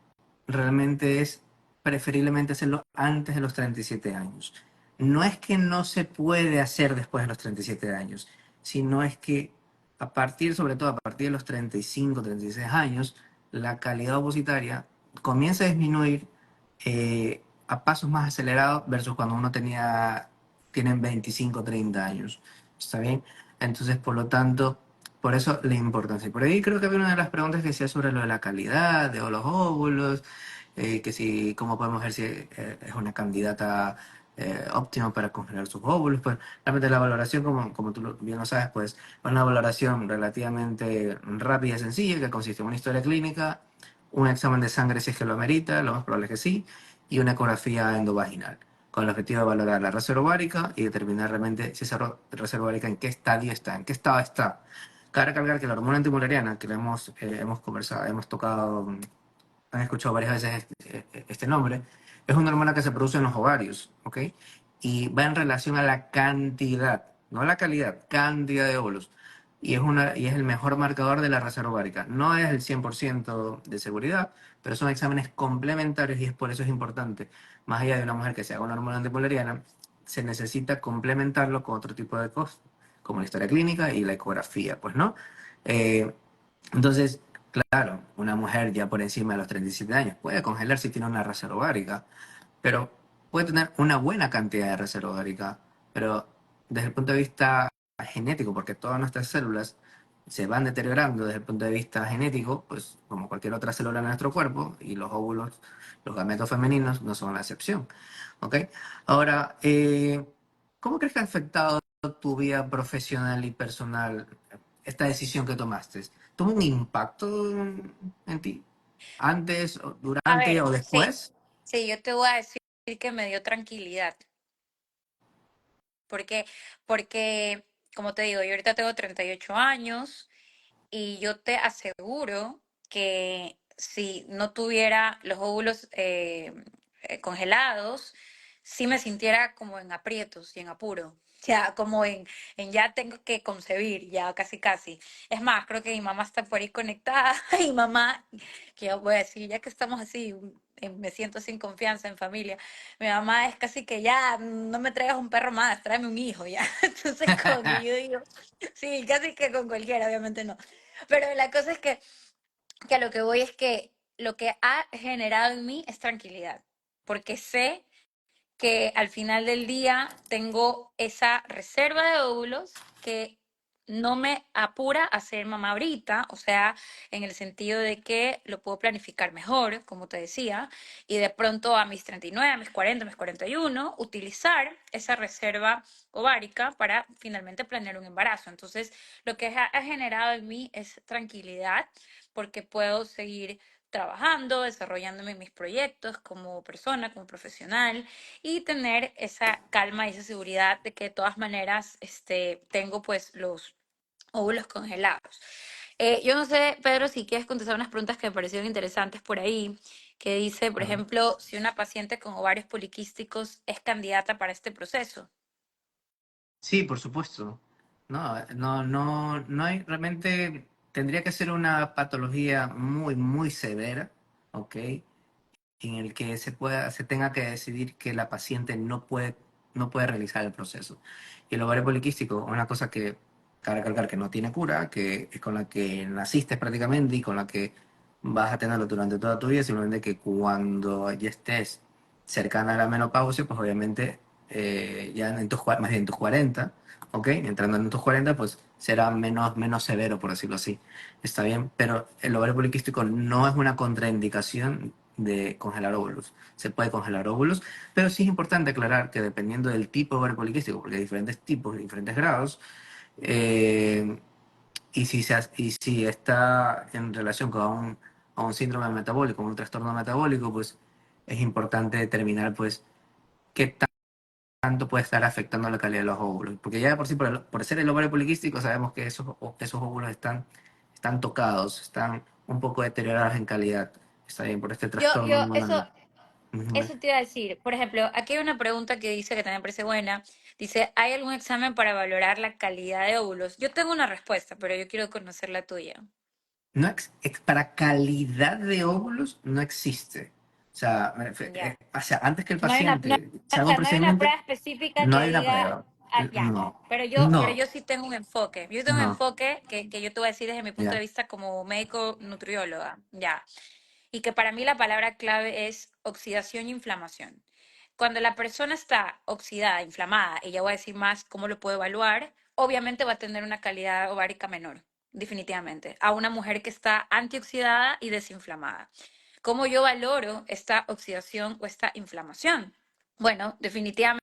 Speaker 1: realmente es preferiblemente hacerlo antes de los 37 años. No es que no se puede hacer después de los 37 años, sino es que a partir, sobre todo a partir de los 35, 36 años, la calidad opositaria comienza a disminuir a pasos más acelerados versus cuando uno tienen 25, 30 años. ¿Está bien? Entonces, por lo tanto, por eso la importancia. Por ahí creo que había una de las preguntas que decía sobre lo de la calidad de los óvulos, que si, cómo podemos ver si es una candidata óptima para congelar sus óvulos. Pues realmente la valoración, como tú bien lo sabes, pues es una valoración relativamente rápida y sencilla que consiste en una historia clínica, un examen de sangre si es que lo amerita, lo más probable es que sí, y una ecografía endovaginal con el objetivo de valorar la reserva ovárica y determinar realmente si esa reserva ovárica en qué estadio está, en qué estado está. Cabe recalcar que la hormona antimuleriana, que la hemos conversado, hemos tocado, han escuchado varias veces este nombre, es una hormona que se produce en los ovarios, ¿ok? Y va en relación a la cantidad, no a la calidad, cantidad de óvulos. Y es el mejor marcador de la reserva ovárica. No es el 100% de seguridad, pero son exámenes complementarios y es por eso es importante. Más allá de una mujer que se haga una hormona antimuleriana, se necesita complementarlo con otro tipo de cosas, como la historia clínica y la ecografía, pues, ¿no? Eh, entonces, claro, una mujer ya por encima de los 37 años puede congelar si tiene una reserva ovárica, pero puede tener una buena cantidad de reserva ovárica, pero desde el punto de vista genético, porque todas nuestras células se van deteriorando desde el punto de vista genético, pues como cualquier otra célula de nuestro cuerpo, y los óvulos, los gametos femeninos no son la excepción, ¿ok? Ahora, ¿cómo crees que ha afectado tu vida profesional y personal esta decisión que tomaste? ¿Tuvo un impacto en ti? ¿Antes,
Speaker 2: A
Speaker 1: durante
Speaker 2: ver,
Speaker 1: o
Speaker 2: sí,
Speaker 1: después?
Speaker 2: sí, yo te voy a decir que me dio tranquilidad, porque, porque, como te digo, yo ahorita tengo 38 años y yo te aseguro que si no tuviera los óvulos congelados, sí me sintiera como en aprietos y en apuro. Ya, como en ya tengo que concebir, ya casi casi. Es más, creo que mi mamá está por ahí conectada y mamá, que yo voy a decir, ya que estamos así, me siento sin confianza en familia. Mi mamá es casi que ya, no me traigas un perro más, tráeme un hijo ya. Entonces como que yo digo, sí, casi que con cualquiera, obviamente no. Pero la cosa es que a lo que voy es que lo que ha generado en mí es tranquilidad, porque sé que al final del día tengo esa reserva de óvulos que no me apura a ser mamá ahorita, o sea, en el sentido de que lo puedo planificar mejor, como te decía, y de pronto a mis 39, a mis 40, a mis 41, utilizar esa reserva ovárica para finalmente planear un embarazo. Entonces, lo que ha generado en mí es tranquilidad porque puedo seguir trabajando, desarrollándome en mis proyectos como persona, como profesional y tener esa calma y esa seguridad de que de todas maneras tengo pues los óvulos congelados. Yo no sé, Pedro, si quieres contestar unas preguntas que me parecieron interesantes por ahí, que dice, por
Speaker 1: A ver.
Speaker 2: ejemplo, si una paciente con ovarios poliquísticos es candidata para este proceso.
Speaker 1: Sí, por supuesto. No hay realmente, tendría que ser una patología muy, muy severa, ¿ok? En el que se tenga que decidir que la paciente no puede realizar el proceso. Y el ovario poliquístico, una cosa que cabe recalcar que no tiene cura, que es con la que naciste prácticamente y con la que vas a tenerlo durante toda tu vida, simplemente que cuando ya estés cercana a la menopausia, pues obviamente ya más bien en tus 40, ¿ok? Entrando en tus 40, pues será menos severo, por decirlo así. Está bien, pero el ovario poliquístico no es una contraindicación de congelar óvulos. Se puede congelar óvulos, pero sí es importante aclarar que dependiendo del tipo de ovario poliquístico, porque hay diferentes tipos, diferentes grados, eh, y si está en relación con a un síndrome metabólico, un trastorno metabólico, pues es importante determinar pues qué tanto puede estar afectando la calidad de los óvulos. Porque ya de por sí, por ser el ovario poliquístico, sabemos que esos óvulos están tocados, están un poco deteriorados en calidad. Está bien, por este trastorno
Speaker 2: Eso,
Speaker 1: hormonal. Ujú.
Speaker 2: eso te iba a decir. Por ejemplo, aquí hay una pregunta que dice que también me parece buena. Dice, ¿hay algún examen para valorar la calidad de óvulos? Yo tengo una respuesta, pero yo quiero conocer la tuya.
Speaker 1: No para calidad de óvulos no existe. O sea,
Speaker 2: Ya.
Speaker 1: o sea, antes que el
Speaker 2: No hay una, no,
Speaker 1: paciente se haga
Speaker 2: o
Speaker 1: un
Speaker 2: sea, no hay una
Speaker 1: procedimiento,
Speaker 2: prueba específica
Speaker 1: no
Speaker 2: que
Speaker 1: hay una
Speaker 2: diga,
Speaker 1: prueba.
Speaker 2: ah, ya.
Speaker 1: No,
Speaker 2: Pero
Speaker 1: no,
Speaker 2: yo sí tengo un enfoque. Yo tengo un
Speaker 1: no.
Speaker 2: enfoque que yo te voy a decir desde mi punto de
Speaker 1: Ya.
Speaker 2: vista como médico nutrióloga, ya. Y que para mí la palabra clave es oxidación y inflamación. Cuando la persona está oxidada, inflamada, y ya voy a decir más cómo lo puedo evaluar, obviamente va a tener una calidad ovárica menor, definitivamente, a una mujer que está antioxidada y desinflamada. ¿Cómo yo valoro esta oxidación o esta inflamación? Bueno, definitivamente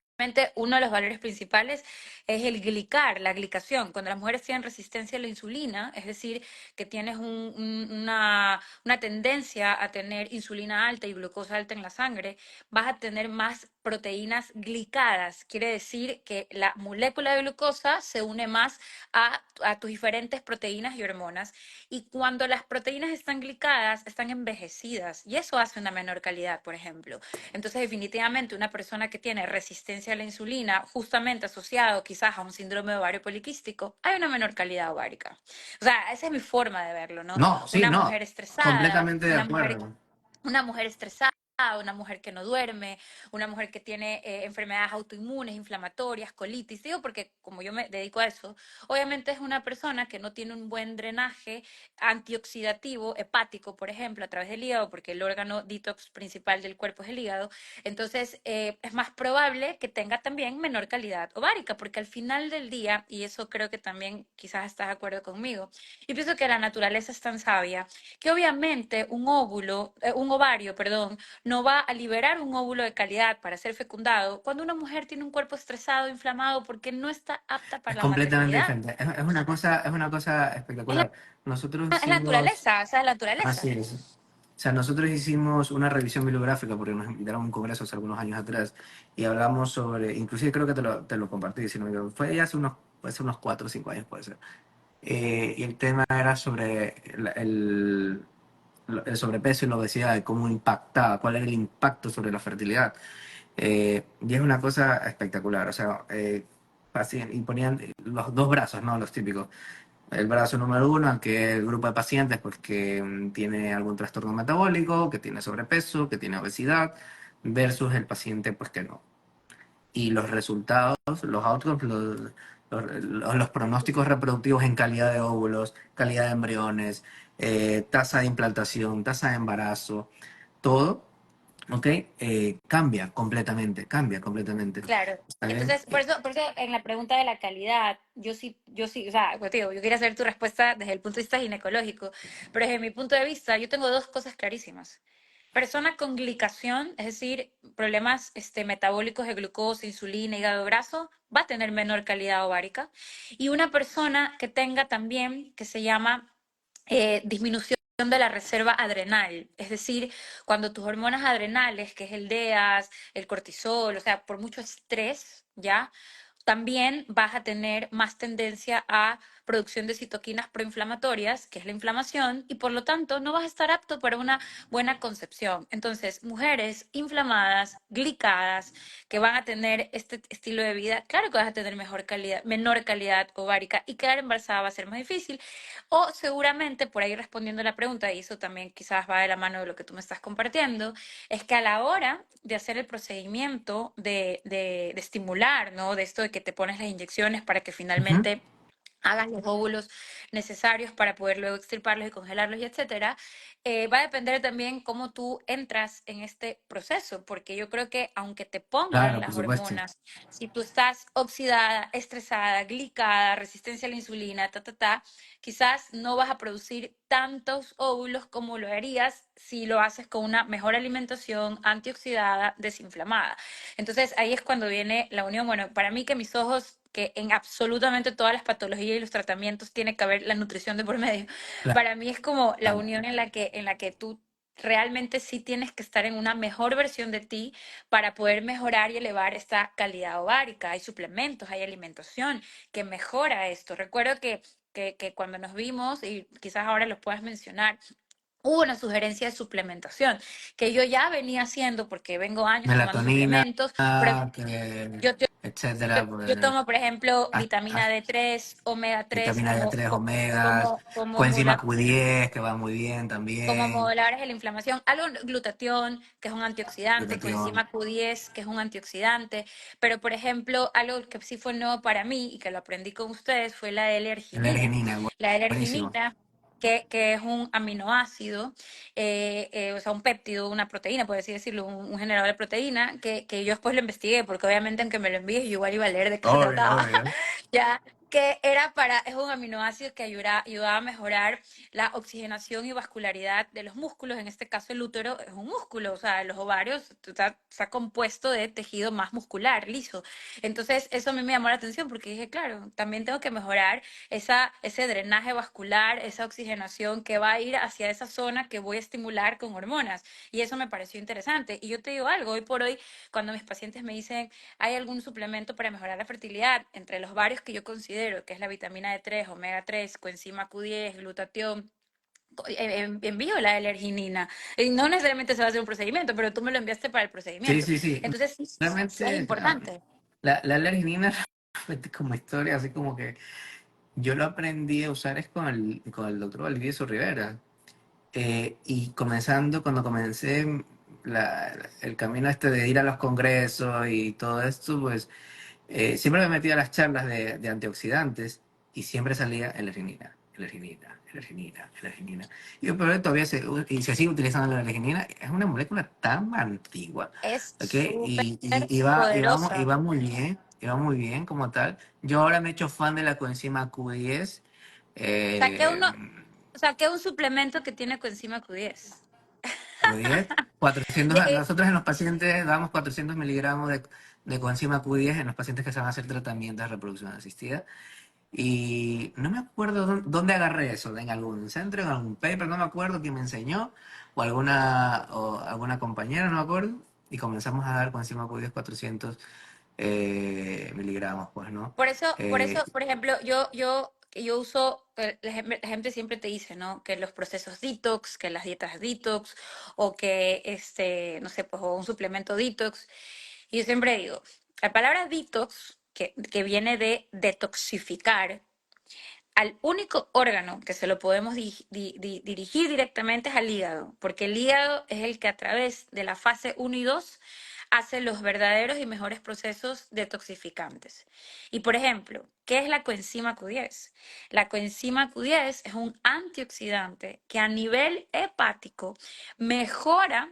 Speaker 2: uno de los valores principales es el glicar, la glicación. Cuando las mujeres tienen resistencia a la insulina, es decir, que tienes una tendencia a tener insulina alta y glucosa alta en la sangre, vas a tener más proteínas glicadas. Quiere decir que la molécula de glucosa se une más a tus diferentes proteínas y hormonas. Y cuando las proteínas están glicadas, están envejecidas. Y eso hace una menor calidad, por ejemplo. Entonces, definitivamente, una persona que tiene resistencia a la insulina, justamente asociado quizás a un síndrome de ovario poliquístico, hay una menor calidad ovárica. O sea, esa es mi forma de verlo, ¿no?
Speaker 1: No, sí,
Speaker 2: Una
Speaker 1: no.
Speaker 2: mujer estresada,
Speaker 1: Completamente de acuerdo.
Speaker 2: una mujer estresada, una mujer que no duerme, una mujer que tiene enfermedades autoinmunes, inflamatorias, colitis, digo porque como yo me dedico a eso, obviamente es una persona que no tiene un buen drenaje antioxidativo hepático, por ejemplo, a través del hígado, porque el órgano detox principal del cuerpo es el hígado, entonces es más probable que tenga también menor calidad ovárica, porque al final del día, y eso creo que también quizás estás de acuerdo conmigo, yo pienso que la naturaleza es tan sabia que obviamente un ovario, perdón, no va a liberar un óvulo de calidad para ser fecundado cuando una mujer tiene un cuerpo estresado, inflamado, porque no está apta
Speaker 1: Es
Speaker 2: para la
Speaker 1: completamente
Speaker 2: maternidad.
Speaker 1: diferente. Es una cosa
Speaker 2: Es la,
Speaker 1: espectacular. Nosotros
Speaker 2: es la
Speaker 1: hicimos,
Speaker 2: naturaleza, o sea, es la naturaleza.
Speaker 1: así es. O sea, nosotros hicimos una revisión bibliográfica porque nos invitaron a un congreso hace algunos años atrás y hablamos sobre, inclusive creo que te lo compartí, si no me equivoco, fue ya hace unos 4 o 5 años puede ser. Y el tema era sobre el sobrepeso y la obesidad, y cómo impactaba, cuál era el impacto sobre la fertilidad. Y es una cosa espectacular, o sea, y ponían los dos brazos, ¿no? Los típicos. el brazo número uno, que el grupo de pacientes pues, que tiene algún trastorno metabólico, que tiene sobrepeso, que tiene obesidad, versus el paciente pues que no. Y los resultados, los outcomes, los pronósticos reproductivos en calidad de óvulos, calidad de embriones, tasa de implantación, tasa de embarazo, todo, ¿ok? Cambia completamente.
Speaker 2: Claro.
Speaker 1: ¿Está bien?
Speaker 2: Entonces, por eso en la pregunta de la calidad, yo sí, o sea, pues, te digo, yo quería saber tu respuesta desde el punto de vista ginecológico, pero desde mi punto de vista, yo tengo dos cosas clarísimas. Persona con glicación, es decir, problemas metabólicos de glucosa, insulina, hígado graso, va a tener menor calidad ovárica. Y una persona que tenga también, que se llama disminución de la reserva adrenal, es decir, cuando tus hormonas adrenales, que es el DEAS, el cortisol, o sea, por mucho estrés, ¿ya? También vas a tener más tendencia a producción de citoquinas proinflamatorias, que es la inflamación, y por lo tanto no vas a estar apto para una buena concepción. Entonces, mujeres inflamadas, glicadas, que van a tener este estilo de vida, claro que vas a tener mejor calidad, menor calidad ovárica y quedar embarazada va a ser más difícil. O seguramente, por ahí respondiendo la pregunta, y eso también quizás va de la mano de lo que tú me estás compartiendo, es que a la hora de hacer el procedimiento de estimular, ¿no? De esto de que te pones las inyecciones para que
Speaker 1: Ujú.
Speaker 2: finalmente hagas los óvulos necesarios para poder luego extirparlos y congelarlos y etcétera, va a depender también cómo tú entras en este proceso, porque yo creo que aunque te pongan
Speaker 1: Claro, por
Speaker 2: las
Speaker 1: supuesto.
Speaker 2: hormonas, si tú estás oxidada, estresada, glicada, resistencia a la insulina, quizás no vas a producir tantos óvulos como lo harías si lo haces con una mejor alimentación antioxidada, desinflamada. Entonces ahí es cuando viene la unión. Bueno, para mí que mis ojos, que en absolutamente todas las patologías y los tratamientos tiene que haber la nutrición de por medio,
Speaker 1: Claro.
Speaker 2: para mí es como la unión en la que tú realmente sí tienes que estar en una mejor versión de ti para poder mejorar y elevar esta calidad ovárica. Hay suplementos, hay alimentación que mejora esto. Recuerdo que cuando nos vimos, y quizás ahora los puedas mencionar, hubo una sugerencia de suplementación que yo ya venía haciendo porque vengo años tomando
Speaker 1: Melatonina,
Speaker 2: suplementos, pero yo, yo, yo,
Speaker 1: etcétera, pues,
Speaker 2: yo tomo, por ejemplo, vitamina
Speaker 1: hasta
Speaker 2: D3, omega 3
Speaker 1: vitamina
Speaker 2: como,
Speaker 1: D3,
Speaker 2: como,
Speaker 1: omegas,
Speaker 2: como, como,
Speaker 1: coenzima
Speaker 2: modula-
Speaker 1: Q10, que va muy bien
Speaker 2: como
Speaker 1: también,
Speaker 2: moduladores de la inflamación, algo glutatión, que es un antioxidante,
Speaker 1: glutatión,
Speaker 2: coenzima Q10, que es un antioxidante, pero por ejemplo, algo que sí fue nuevo para mí y que lo aprendí con ustedes fue la L-arginina.
Speaker 1: L-arginina,
Speaker 2: La
Speaker 1: buenísimo.
Speaker 2: L-arginina, que es un aminoácido, o sea, un péptido, una proteína, por así decirlo, un generador de proteína, que yo después lo investigué, porque obviamente aunque me lo envíes, yo igual iba a leer de qué se
Speaker 1: Obvio,
Speaker 2: trataba,
Speaker 1: obvio.
Speaker 2: ya, es un aminoácido que ayuda a mejorar la oxigenación y vascularidad de los músculos, en este caso el útero es un músculo, o sea, los ovarios está compuesto de tejido más muscular, liso. Entonces, eso a mí me llamó la atención porque dije, claro, también tengo que mejorar ese drenaje vascular, esa oxigenación que va a ir hacia esa zona que voy a estimular con hormonas. Y eso me pareció interesante. Y yo te digo algo, hoy por hoy, cuando mis pacientes me dicen, ¿hay algún suplemento para mejorar la fertilidad? Entre los varios que yo considero, que es la vitamina D3, omega 3, coenzima Q10, glutatión, envío la L-arginina. Y no necesariamente se va a hacer un procedimiento, pero tú me lo enviaste para el
Speaker 1: Sí,
Speaker 2: procedimiento.
Speaker 1: sí, sí.
Speaker 2: Entonces, sí es
Speaker 1: Realmente,
Speaker 2: importante.
Speaker 1: la L-arginina, realmente como historia, así como que yo lo aprendí a usar es con el doctor Valdivieso Rivera. Y cuando comencé el camino este de ir a los congresos y todo esto, pues siempre me metía a las charlas de antioxidantes y siempre salía el arginina. Y yo, pero todavía se sigue utilizando la arginina. Es una molécula tan antigua,
Speaker 2: Es
Speaker 1: ¿ok?
Speaker 2: súper
Speaker 1: Y va
Speaker 2: poderosa.
Speaker 1: muy bien como tal. Yo ahora me he hecho fan de la coenzima Q10.
Speaker 2: Saqué
Speaker 1: Eh,
Speaker 2: uno, saqué un suplemento que tiene coenzima Q10.
Speaker 1: Q10, 400,
Speaker 2: De-
Speaker 1: nosotros en los pacientes damos 400 miligramos de coenzima Q10 en los pacientes que se van a hacer tratamientos de reproducción asistida. Y no me acuerdo dónde agarré eso, en algún centro, en algún paper, no me acuerdo quién me enseñó, o alguna compañera, no me acuerdo, y comenzamos a dar coenzima Q10 400 miligramos, pues, ¿no?
Speaker 2: por eso, por ejemplo, yo uso, la gente siempre te dice, ¿no? Que los procesos detox, que las dietas detox, o que, no sé, pues, o un suplemento detox. Y yo siempre digo, la palabra detox, que viene de detoxificar, al único órgano que se lo podemos dirigir directamente es al hígado, porque el hígado es el que a través de la fase 1 y 2 hace los verdaderos y mejores procesos detoxificantes. Y por ejemplo, ¿qué es la coenzima Q10? La coenzima Q10 es un antioxidante que a nivel hepático mejora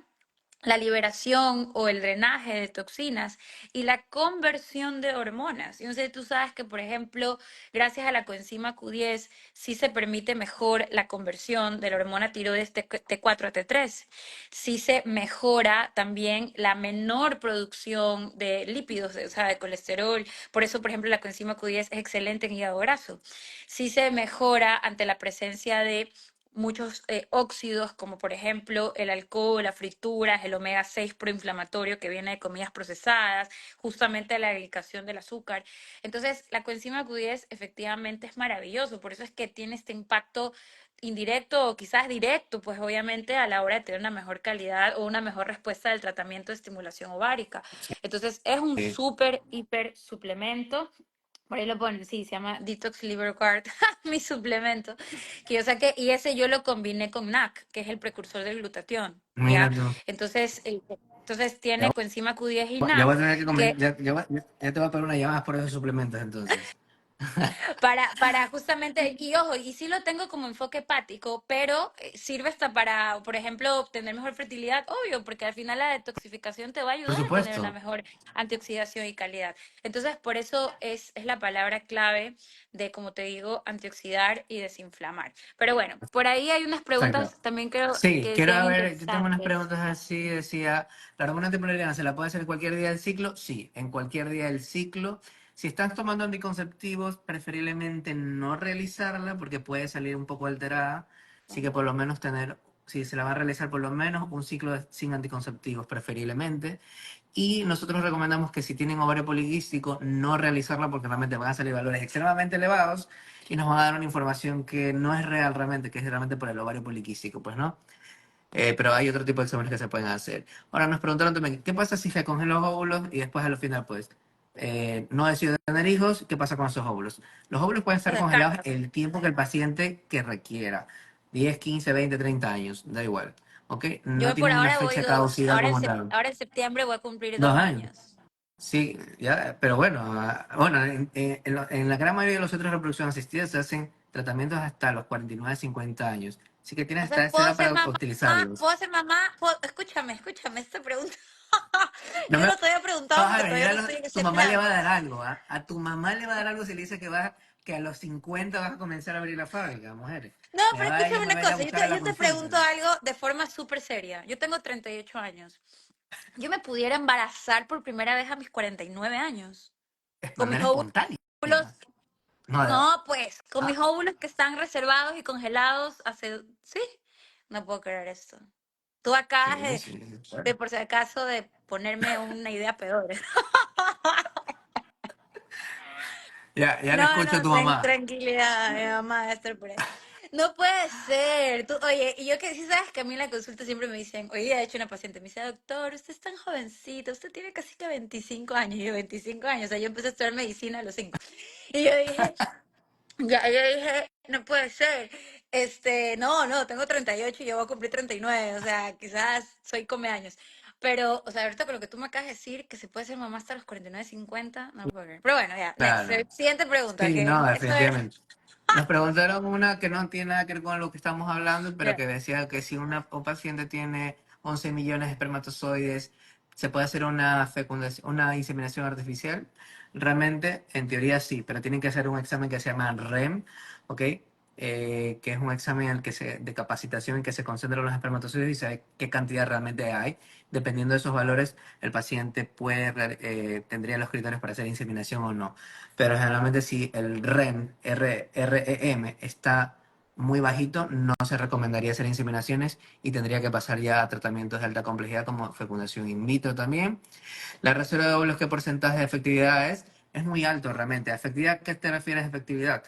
Speaker 2: la liberación o el drenaje de toxinas y la conversión de hormonas. Y no sé, tú sabes que, por ejemplo, gracias a la coenzima Q10 sí se permite mejor la conversión de la hormona tiroides T4 a T3. Sí se mejora también la menor producción de lípidos, o sea, de colesterol. Por eso, por ejemplo, la coenzima Q10 es excelente en hígado graso. Sí se mejora ante la presencia de muchos óxidos, como por ejemplo el alcohol, las frituras, el omega 6 proinflamatorio que viene de comidas procesadas, justamente la glicación del azúcar. Entonces, la coenzima Q10 efectivamente es maravilloso, por eso es que tiene este impacto indirecto o quizás directo, pues obviamente a la hora de tener una mejor calidad o una mejor respuesta del tratamiento de estimulación ovárica. Entonces, es un
Speaker 1: Sí.
Speaker 2: súper, hiper suplemento. Por ahí lo ponen, sí, se llama Detox Liver Guard, mi suplemento, que yo saqué, y ese yo lo combiné con NAC, que es el precursor del glutatión,
Speaker 1: Mira
Speaker 2: ¿ya?
Speaker 1: tú.
Speaker 2: Entonces, entonces
Speaker 1: Ya,
Speaker 2: tiene coenzima Q10 y
Speaker 1: ya voy
Speaker 2: NAC,
Speaker 1: a tener que
Speaker 2: que
Speaker 1: ya te voy a poner una llamada por esos suplementos entonces.
Speaker 2: para justamente, y ojo, y sí lo tengo como enfoque hepático, pero sirve hasta para, por ejemplo, obtener mejor fertilidad, obvio, porque al final la detoxificación te va a
Speaker 1: Por
Speaker 2: ayudar a tener una
Speaker 1: supuesto.
Speaker 2: mejor antioxidación y calidad. Entonces, por eso es la palabra clave de, como te digo, antioxidar y desinflamar. Pero bueno, por ahí hay unas
Speaker 1: Exacto.
Speaker 2: preguntas también creo
Speaker 1: Sí,
Speaker 2: que
Speaker 1: quiero
Speaker 2: sean
Speaker 1: ver, yo tengo unas
Speaker 2: interesantes.
Speaker 1: preguntas así, decía, ¿la hormona antimulleriana se la puede hacer en cualquier día del ciclo? Sí, en cualquier día del ciclo. Si estás tomando anticonceptivos, preferiblemente no realizarla porque puede salir un poco alterada. Así que por lo menos tener, si se la va a realizar, por lo menos un ciclo sin anticonceptivos, preferiblemente. Y nosotros recomendamos que si tienen ovario poliquístico, no realizarla porque realmente van a salir valores extremadamente elevados y nos van a dar una información que no es real realmente, que es realmente por el ovario poliquístico, pues, ¿no? Pero hay otro tipo de exámenes que se pueden hacer. Ahora nos preguntaron también, ¿qué pasa si se congelan los óvulos y después al final, pues, no decide tener hijos? ¿Qué pasa con esos óvulos? Los óvulos pueden
Speaker 2: Los
Speaker 1: estar congelados
Speaker 2: descartas.
Speaker 1: el tiempo que el paciente que requiera. 10, 15, 20, 30 años, da igual. ¿Ok? No
Speaker 2: Yo por
Speaker 1: tienen una
Speaker 2: ahora voy
Speaker 1: fecha de
Speaker 2: 2,
Speaker 1: caducidad como tal.
Speaker 2: ahora en septiembre voy a cumplir
Speaker 1: 2 años.
Speaker 2: 2 años.
Speaker 1: Sí, ya, pero bueno, bueno, en la gran mayoría de los centros de reproducción asistida se hacen tratamientos hasta los 49, 50 años. Así que tienes
Speaker 2: O sea,
Speaker 1: hasta esa edad para utilizarlos.
Speaker 2: puedo ser mamá, escúchame esta pregunta.
Speaker 1: No
Speaker 2: Yo
Speaker 1: me
Speaker 2: no te había preguntado
Speaker 1: vas a
Speaker 2: porque
Speaker 1: venir
Speaker 2: todavía no estoy en
Speaker 1: tu
Speaker 2: ese
Speaker 1: mamá le
Speaker 2: plan.
Speaker 1: va a dar algo, ¿ah? A tu mamá le va a dar algo si le dice que a los 50 vas a comenzar a abrir la fábrica, mujeres.
Speaker 2: No,
Speaker 1: Le
Speaker 2: pero
Speaker 1: va a ir
Speaker 2: escúchame una
Speaker 1: a ir a
Speaker 2: cosa,
Speaker 1: buscar a la
Speaker 2: yo te
Speaker 1: consulta.
Speaker 2: pregunto algo de forma súper seria. Yo tengo 38 años. Yo me pudiera embarazar por primera vez a mis 49 años.
Speaker 1: Es
Speaker 2: Con mis
Speaker 1: manera
Speaker 2: óvulos,
Speaker 1: espontánea. No,
Speaker 2: no, pues, con mis
Speaker 1: ah,
Speaker 2: óvulos que están reservados y congelados hace... Sí, no puedo creer esto. Tú acabas
Speaker 1: sí, sí,
Speaker 2: de
Speaker 1: claro.
Speaker 2: por si acaso, de ponerme una idea peor.
Speaker 1: Ya le
Speaker 2: No,
Speaker 1: escucho a
Speaker 2: no,
Speaker 1: tu mamá.
Speaker 2: tranquilidad, mi mamá debe estar por ahí. No puede ser. Tú, oye, y yo que sí sabes que a mí en la consulta siempre me dicen, oye, de hecho una paciente me dice, doctor, usted es tan jovencito, usted tiene casi que 25 años. Y yo, 25 años, o sea, yo empecé a estudiar medicina a los 5. Y yo dije, yo dije, no puede ser. No, tengo 38 y yo voy a cumplir 39, o sea, quizás soy come años. Pero, o sea, ahorita con lo que tú me acabas de decir, que se puede ser mamá hasta los 49, 50, no puedo creer. Pero bueno, ya, next.
Speaker 1: Claro.
Speaker 2: Siguiente pregunta,
Speaker 1: Sí, no,
Speaker 2: que eso era.
Speaker 1: definitivamente. Nos preguntaron una que no tiene nada que ver con lo que estamos hablando, pero
Speaker 2: Ya.
Speaker 1: que decía que si un paciente tiene 11 millones de espermatozoides, ¿se puede hacer una fecundación, una inseminación artificial? Realmente, en teoría sí, pero tienen que hacer un examen que se llama REM, ¿ok? Que es un examen en el que de capacitación en que se concentran los espermatozoides y se ve qué cantidad realmente hay. Dependiendo de esos valores, el paciente tendría los criterios para hacer inseminación o no. Pero generalmente si el REM está muy bajito, no se recomendaría hacer inseminaciones y tendría que pasar ya a tratamientos de alta complejidad como fecundación in vitro también. La reserva de óvulos, ¿qué porcentaje de efectividad es? Es muy alto realmente. ¿A efectividad qué te refieres a efectividad?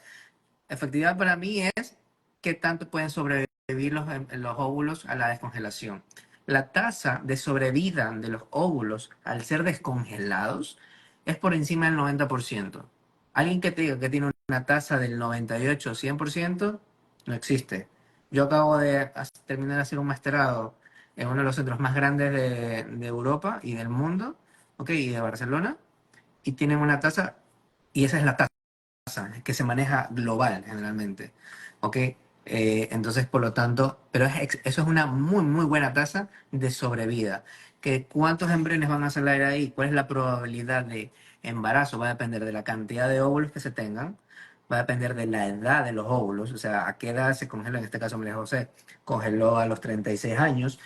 Speaker 1: Efectividad para mí es qué tanto pueden sobrevivir los óvulos a la descongelación. La tasa de sobrevida de los óvulos al ser descongelados es por encima del 90%. Alguien que te diga que tiene una tasa del 98 o 100%, no existe. Yo acabo de terminar de hacer un masterado en uno de los centros más grandes de Europa y del mundo, ¿ok? Y de Barcelona, y tienen una tasa, y esa es la tasa que se maneja global generalmente, ¿ok? Entonces, por lo tanto, pero eso es una muy, muy buena tasa de sobrevida. Que ¿cuántos embriones van a salir ahí? ¿Cuál es la probabilidad de embarazo? Va a depender de la cantidad de óvulos que se tengan, va a depender de la edad de los óvulos, o sea, a qué edad se congela, en este caso María José congeló a los 36 años.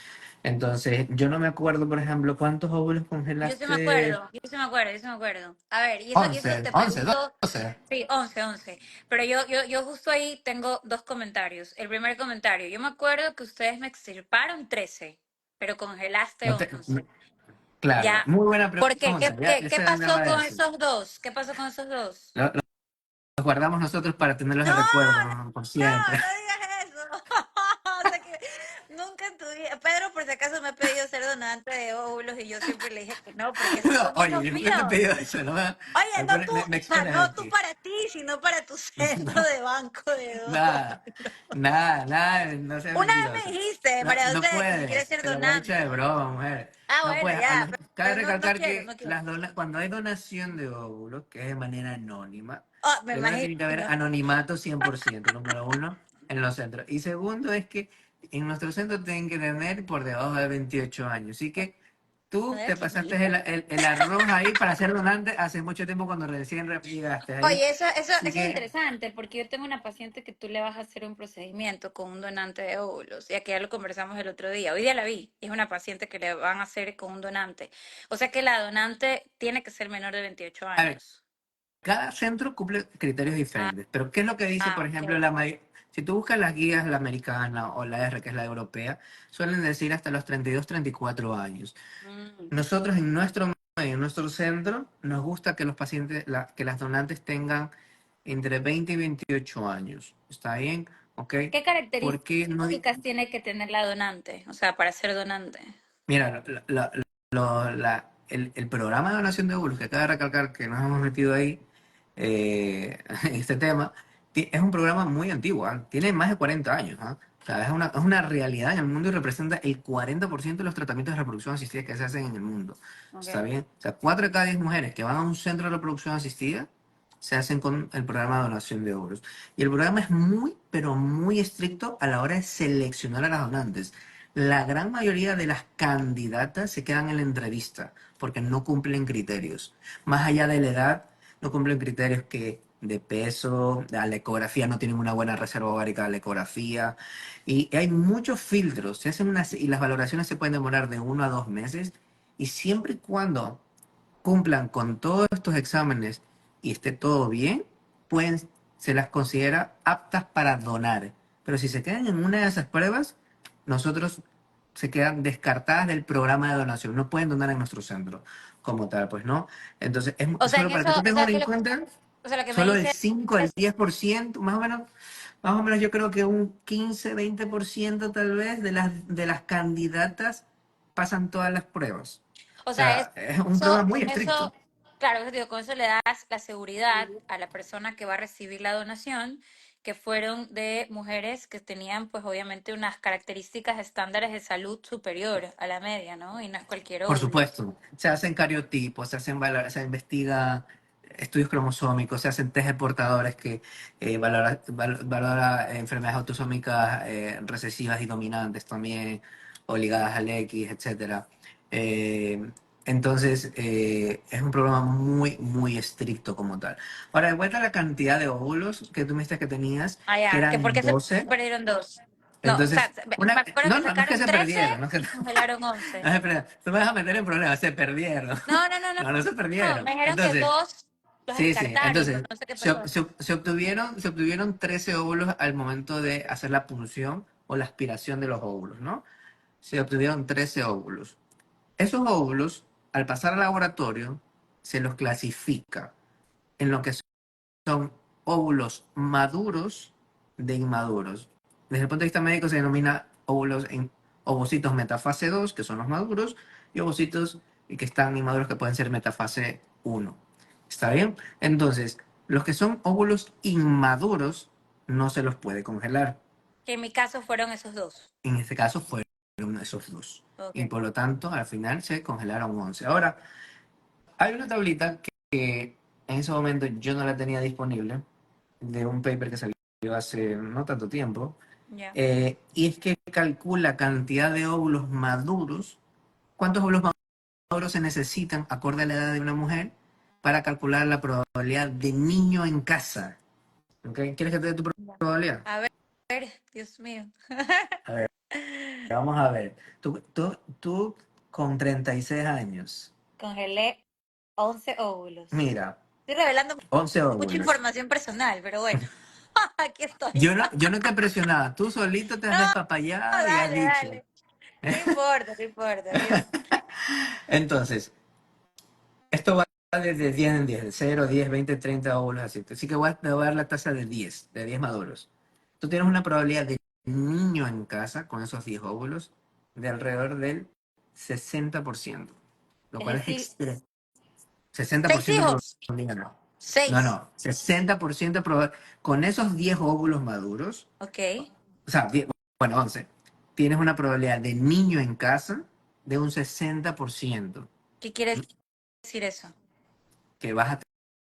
Speaker 1: Entonces, yo no me acuerdo, por ejemplo, cuántos óvulos
Speaker 2: Yo sí me
Speaker 1: congelaste.
Speaker 2: acuerdo, yo sí me acuerdo, yo sí me acuerdo. A ver, y eso
Speaker 1: 11,
Speaker 2: te
Speaker 1: 11,
Speaker 2: pregunto,
Speaker 1: 12.
Speaker 2: sí, 11. Pero yo justo ahí tengo dos comentarios. El primer comentario, yo me acuerdo que ustedes me extirparon 13, pero congelaste
Speaker 1: No te-
Speaker 2: 11.
Speaker 1: Claro,
Speaker 2: Ya,
Speaker 1: muy buena
Speaker 2: ¿por qué?
Speaker 1: pregunta. Ya, ya
Speaker 2: Qué
Speaker 1: sé dónde va
Speaker 2: pasó
Speaker 1: a
Speaker 2: con
Speaker 1: decir.
Speaker 2: esos dos? ¿Qué pasó con esos dos?
Speaker 1: Los guardamos nosotros para tenerlos
Speaker 2: No,
Speaker 1: de recuerdo, ¿no? Por siempre.
Speaker 2: no digas eso. O sea que nunca en tu vida. Pedro, por si acaso, me ha pedido ser donante de óvulos y yo siempre le dije que no, porque esos
Speaker 1: No,
Speaker 2: son
Speaker 1: oye,
Speaker 2: hijos
Speaker 1: yo nunca te he
Speaker 2: míos.
Speaker 1: pedido eso, ¿no?
Speaker 2: Oye, no tú,
Speaker 1: Me
Speaker 2: o sea,
Speaker 1: expones
Speaker 2: no tú
Speaker 1: aquí.
Speaker 2: para ti, sino para tu centro
Speaker 1: No,
Speaker 2: de banco de
Speaker 1: nada,
Speaker 2: óvulos.
Speaker 1: nada, no seas
Speaker 2: Una vez me
Speaker 1: mentirosa.
Speaker 2: dijiste,
Speaker 1: No,
Speaker 2: María
Speaker 1: no
Speaker 2: José, que si quieres
Speaker 1: puedes,
Speaker 2: ser
Speaker 1: te lo he dicho de
Speaker 2: donante.
Speaker 1: broma, mujer.
Speaker 2: Ah,
Speaker 1: No
Speaker 2: bueno,
Speaker 1: puedes.
Speaker 2: ya,
Speaker 1: Cabe
Speaker 2: pero no
Speaker 1: recalcar
Speaker 2: quiero,
Speaker 1: que
Speaker 2: no quiero.
Speaker 1: cuando hay donación de óvulos, que es de manera anónima,
Speaker 2: Oh, me
Speaker 1: primero tiene que haber
Speaker 2: imagino.
Speaker 1: anonimato 100%, número uno, en los centros. Y segundo es que en nuestro centro tienen que tener por debajo de 28 años. Así que tú
Speaker 2: Ay,
Speaker 1: te pasaste
Speaker 2: chiquita.
Speaker 1: el arroz ahí para ser donante hace mucho tiempo cuando recién llegaste ahí.
Speaker 2: Oye, eso
Speaker 1: Así
Speaker 2: es
Speaker 1: que,
Speaker 2: interesante porque yo tengo una paciente que tú le vas a hacer un procedimiento con un donante de óvulos, ya que ya lo conversamos el otro día. Hoy día la vi, es una paciente que le van a hacer con un donante. O sea que la donante tiene que ser menor de 28
Speaker 1: a ver,
Speaker 2: años.
Speaker 1: cada centro cumple criterios
Speaker 2: Ah,
Speaker 1: diferentes, pero ¿qué es lo que dice, por ejemplo,
Speaker 2: ok.
Speaker 1: si tú buscas las guías, la americana o la R, que es la europea, suelen decir hasta los 32, 34 años.
Speaker 2: Mm,
Speaker 1: Nosotros en nuestro medio, en nuestro centro, nos gusta que los pacientes, que las donantes tengan entre 20 y 28 años. ¿Está bien? ¿Ok?
Speaker 2: ¿Qué
Speaker 1: Porque no,
Speaker 2: características tiene que tener la donante? O sea, para ser donante.
Speaker 1: mira, el programa de donación de óvulos, que acaba de recalcar que nos hemos metido ahí en este tema, es un programa muy antiguo, ¿ah? Tiene más de 40 años, ¿ah? O sea, es una realidad en el mundo y representa el 40% de los tratamientos de reproducción asistida que se hacen en el mundo. ¿Está
Speaker 2: Okay.
Speaker 1: bien? O sea, 4 de cada 10 mujeres que van a un centro de reproducción asistida se hacen con el programa de donación de óvulos. Y el programa es muy, pero muy estricto a la hora de seleccionar a las donantes. La gran mayoría de las candidatas se quedan en la entrevista porque no cumplen criterios. Más allá de la edad, no cumplen criterios que de peso, de la ecografía, no tienen una buena reserva ovárica de la ecografía. Y hay muchos filtros. Y las valoraciones se pueden demorar de 1 a 2 meses. Y siempre y cuando cumplan con todos estos exámenes y esté todo bien, pueden, se las considera aptas para donar. Pero si se quedan en una de esas pruebas, nosotros se quedan descartadas del programa de donación. No pueden donar en nuestro centro como tal, pues no. Entonces,
Speaker 2: O sea
Speaker 1: solo
Speaker 2: que
Speaker 1: para
Speaker 2: eso,
Speaker 1: que tú
Speaker 2: o
Speaker 1: tengas
Speaker 2: sea
Speaker 1: en
Speaker 2: que
Speaker 1: cuenta,
Speaker 2: o sea, lo que me
Speaker 1: solo el
Speaker 2: dice
Speaker 1: 5 al
Speaker 2: es,
Speaker 1: 10% más o menos yo creo que un 15-20% tal vez de las candidatas pasan todas las pruebas.
Speaker 2: o
Speaker 1: O
Speaker 2: sea,
Speaker 1: sea, es un programa muy
Speaker 2: con
Speaker 1: estricto.
Speaker 2: eso, claro, eso digo, con eso le das la seguridad a la persona que va a recibir la donación, que fueron de mujeres que tenían, pues, obviamente, unas características estándares de salud superior a la media, ¿no? Y no es cualquier
Speaker 1: Por
Speaker 2: óvulo.
Speaker 1: supuesto, se hacen cariotipos, se investiga estudios cromosómicos, se hacen test de portadores que valora enfermedades autosómicas recesivas y dominantes también, o ligadas al X, etcétera. Eh, entonces, es un programa muy, muy estricto como tal. Ahora, de vuelta a la cantidad de óvulos que tú me dijiste que tenías,
Speaker 2: Ah,
Speaker 1: que
Speaker 2: ya, que por
Speaker 1: eran
Speaker 2: qué se
Speaker 1: 12.
Speaker 2: perdieron dos. No, o sea,
Speaker 1: Entonces,
Speaker 2: me acuerdo que
Speaker 1: no es que
Speaker 2: sacaron
Speaker 1: se
Speaker 2: 13
Speaker 1: perdieron, no es que,
Speaker 2: y congelaron 11.
Speaker 1: no, espera, tú me vas a meter en problemas, se perdieron.
Speaker 2: No, no, no, no,
Speaker 1: No, no se
Speaker 2: no,
Speaker 1: perdieron.
Speaker 2: me dijeron que
Speaker 1: Entonces,
Speaker 2: dos los
Speaker 1: sí, sí,
Speaker 2: descartaron, pero
Speaker 1: entonces
Speaker 2: no sé qué pasó.
Speaker 1: se obtuvieron 13 óvulos al momento de hacer la punción o la aspiración de los óvulos, ¿no? Se obtuvieron 13 óvulos. Esos óvulos, al pasar al laboratorio, se los clasifica en lo que son óvulos maduros de inmaduros. Desde el punto de vista médico se denomina óvulos en ovocitos metafase 2, que son los maduros, y ovocitos que están inmaduros, que pueden ser metafase 1. ¿Está bien? Entonces, Los que son óvulos inmaduros no se los puede congelar.
Speaker 2: Que en mi caso fueron esos dos.
Speaker 1: En este caso fueron esos dos. Y
Speaker 2: Ok,
Speaker 1: por lo tanto, al final se congelaron 11. Ahora, hay una tablita que en ese momento yo no la tenía disponible, de un paper que salió hace no tanto tiempo,
Speaker 2: ya.
Speaker 1: y es que calcula cantidad de óvulos maduros, cuántos óvulos maduros se necesitan acorde a la edad de una mujer para calcular la probabilidad de niño en casa. ¿Ok? ¿Quieres que te dé tu
Speaker 2: Ya.
Speaker 1: probabilidad?
Speaker 2: A ver, Dios mío.
Speaker 1: A ver, vamos a ver. Tú con 36 años,
Speaker 2: Congelé 11 óvulos.
Speaker 1: mira,
Speaker 2: Estoy revelando
Speaker 1: 11
Speaker 2: mucha
Speaker 1: óvulos.
Speaker 2: información personal, pero bueno, aquí estoy.
Speaker 1: Yo no te presionaba, tú solito te has
Speaker 2: No,
Speaker 1: despapallado y has
Speaker 2: dale,
Speaker 1: dicho.
Speaker 2: dale. No importa, no importa. Dios.
Speaker 1: Entonces, esto va desde 10 en 10, de 0, 10, 20, 30 óvulos, así. Así que te voy a dar la tasa de 10 maduros. Tú tienes una probabilidad de niño en casa con esos 10 óvulos de alrededor del 60%, lo
Speaker 2: Es
Speaker 1: cual es
Speaker 2: decir,
Speaker 1: extremo.
Speaker 2: 6
Speaker 1: 60% de
Speaker 2: hijos.
Speaker 1: probabilidad, no. No,
Speaker 2: 6.
Speaker 1: no, 60% con esos 10 óvulos maduros,
Speaker 2: Ok.
Speaker 1: o sea, bueno, 11, tienes una probabilidad de niño en casa de un 60%,
Speaker 2: ¿Qué quiere decir eso?
Speaker 1: que vas a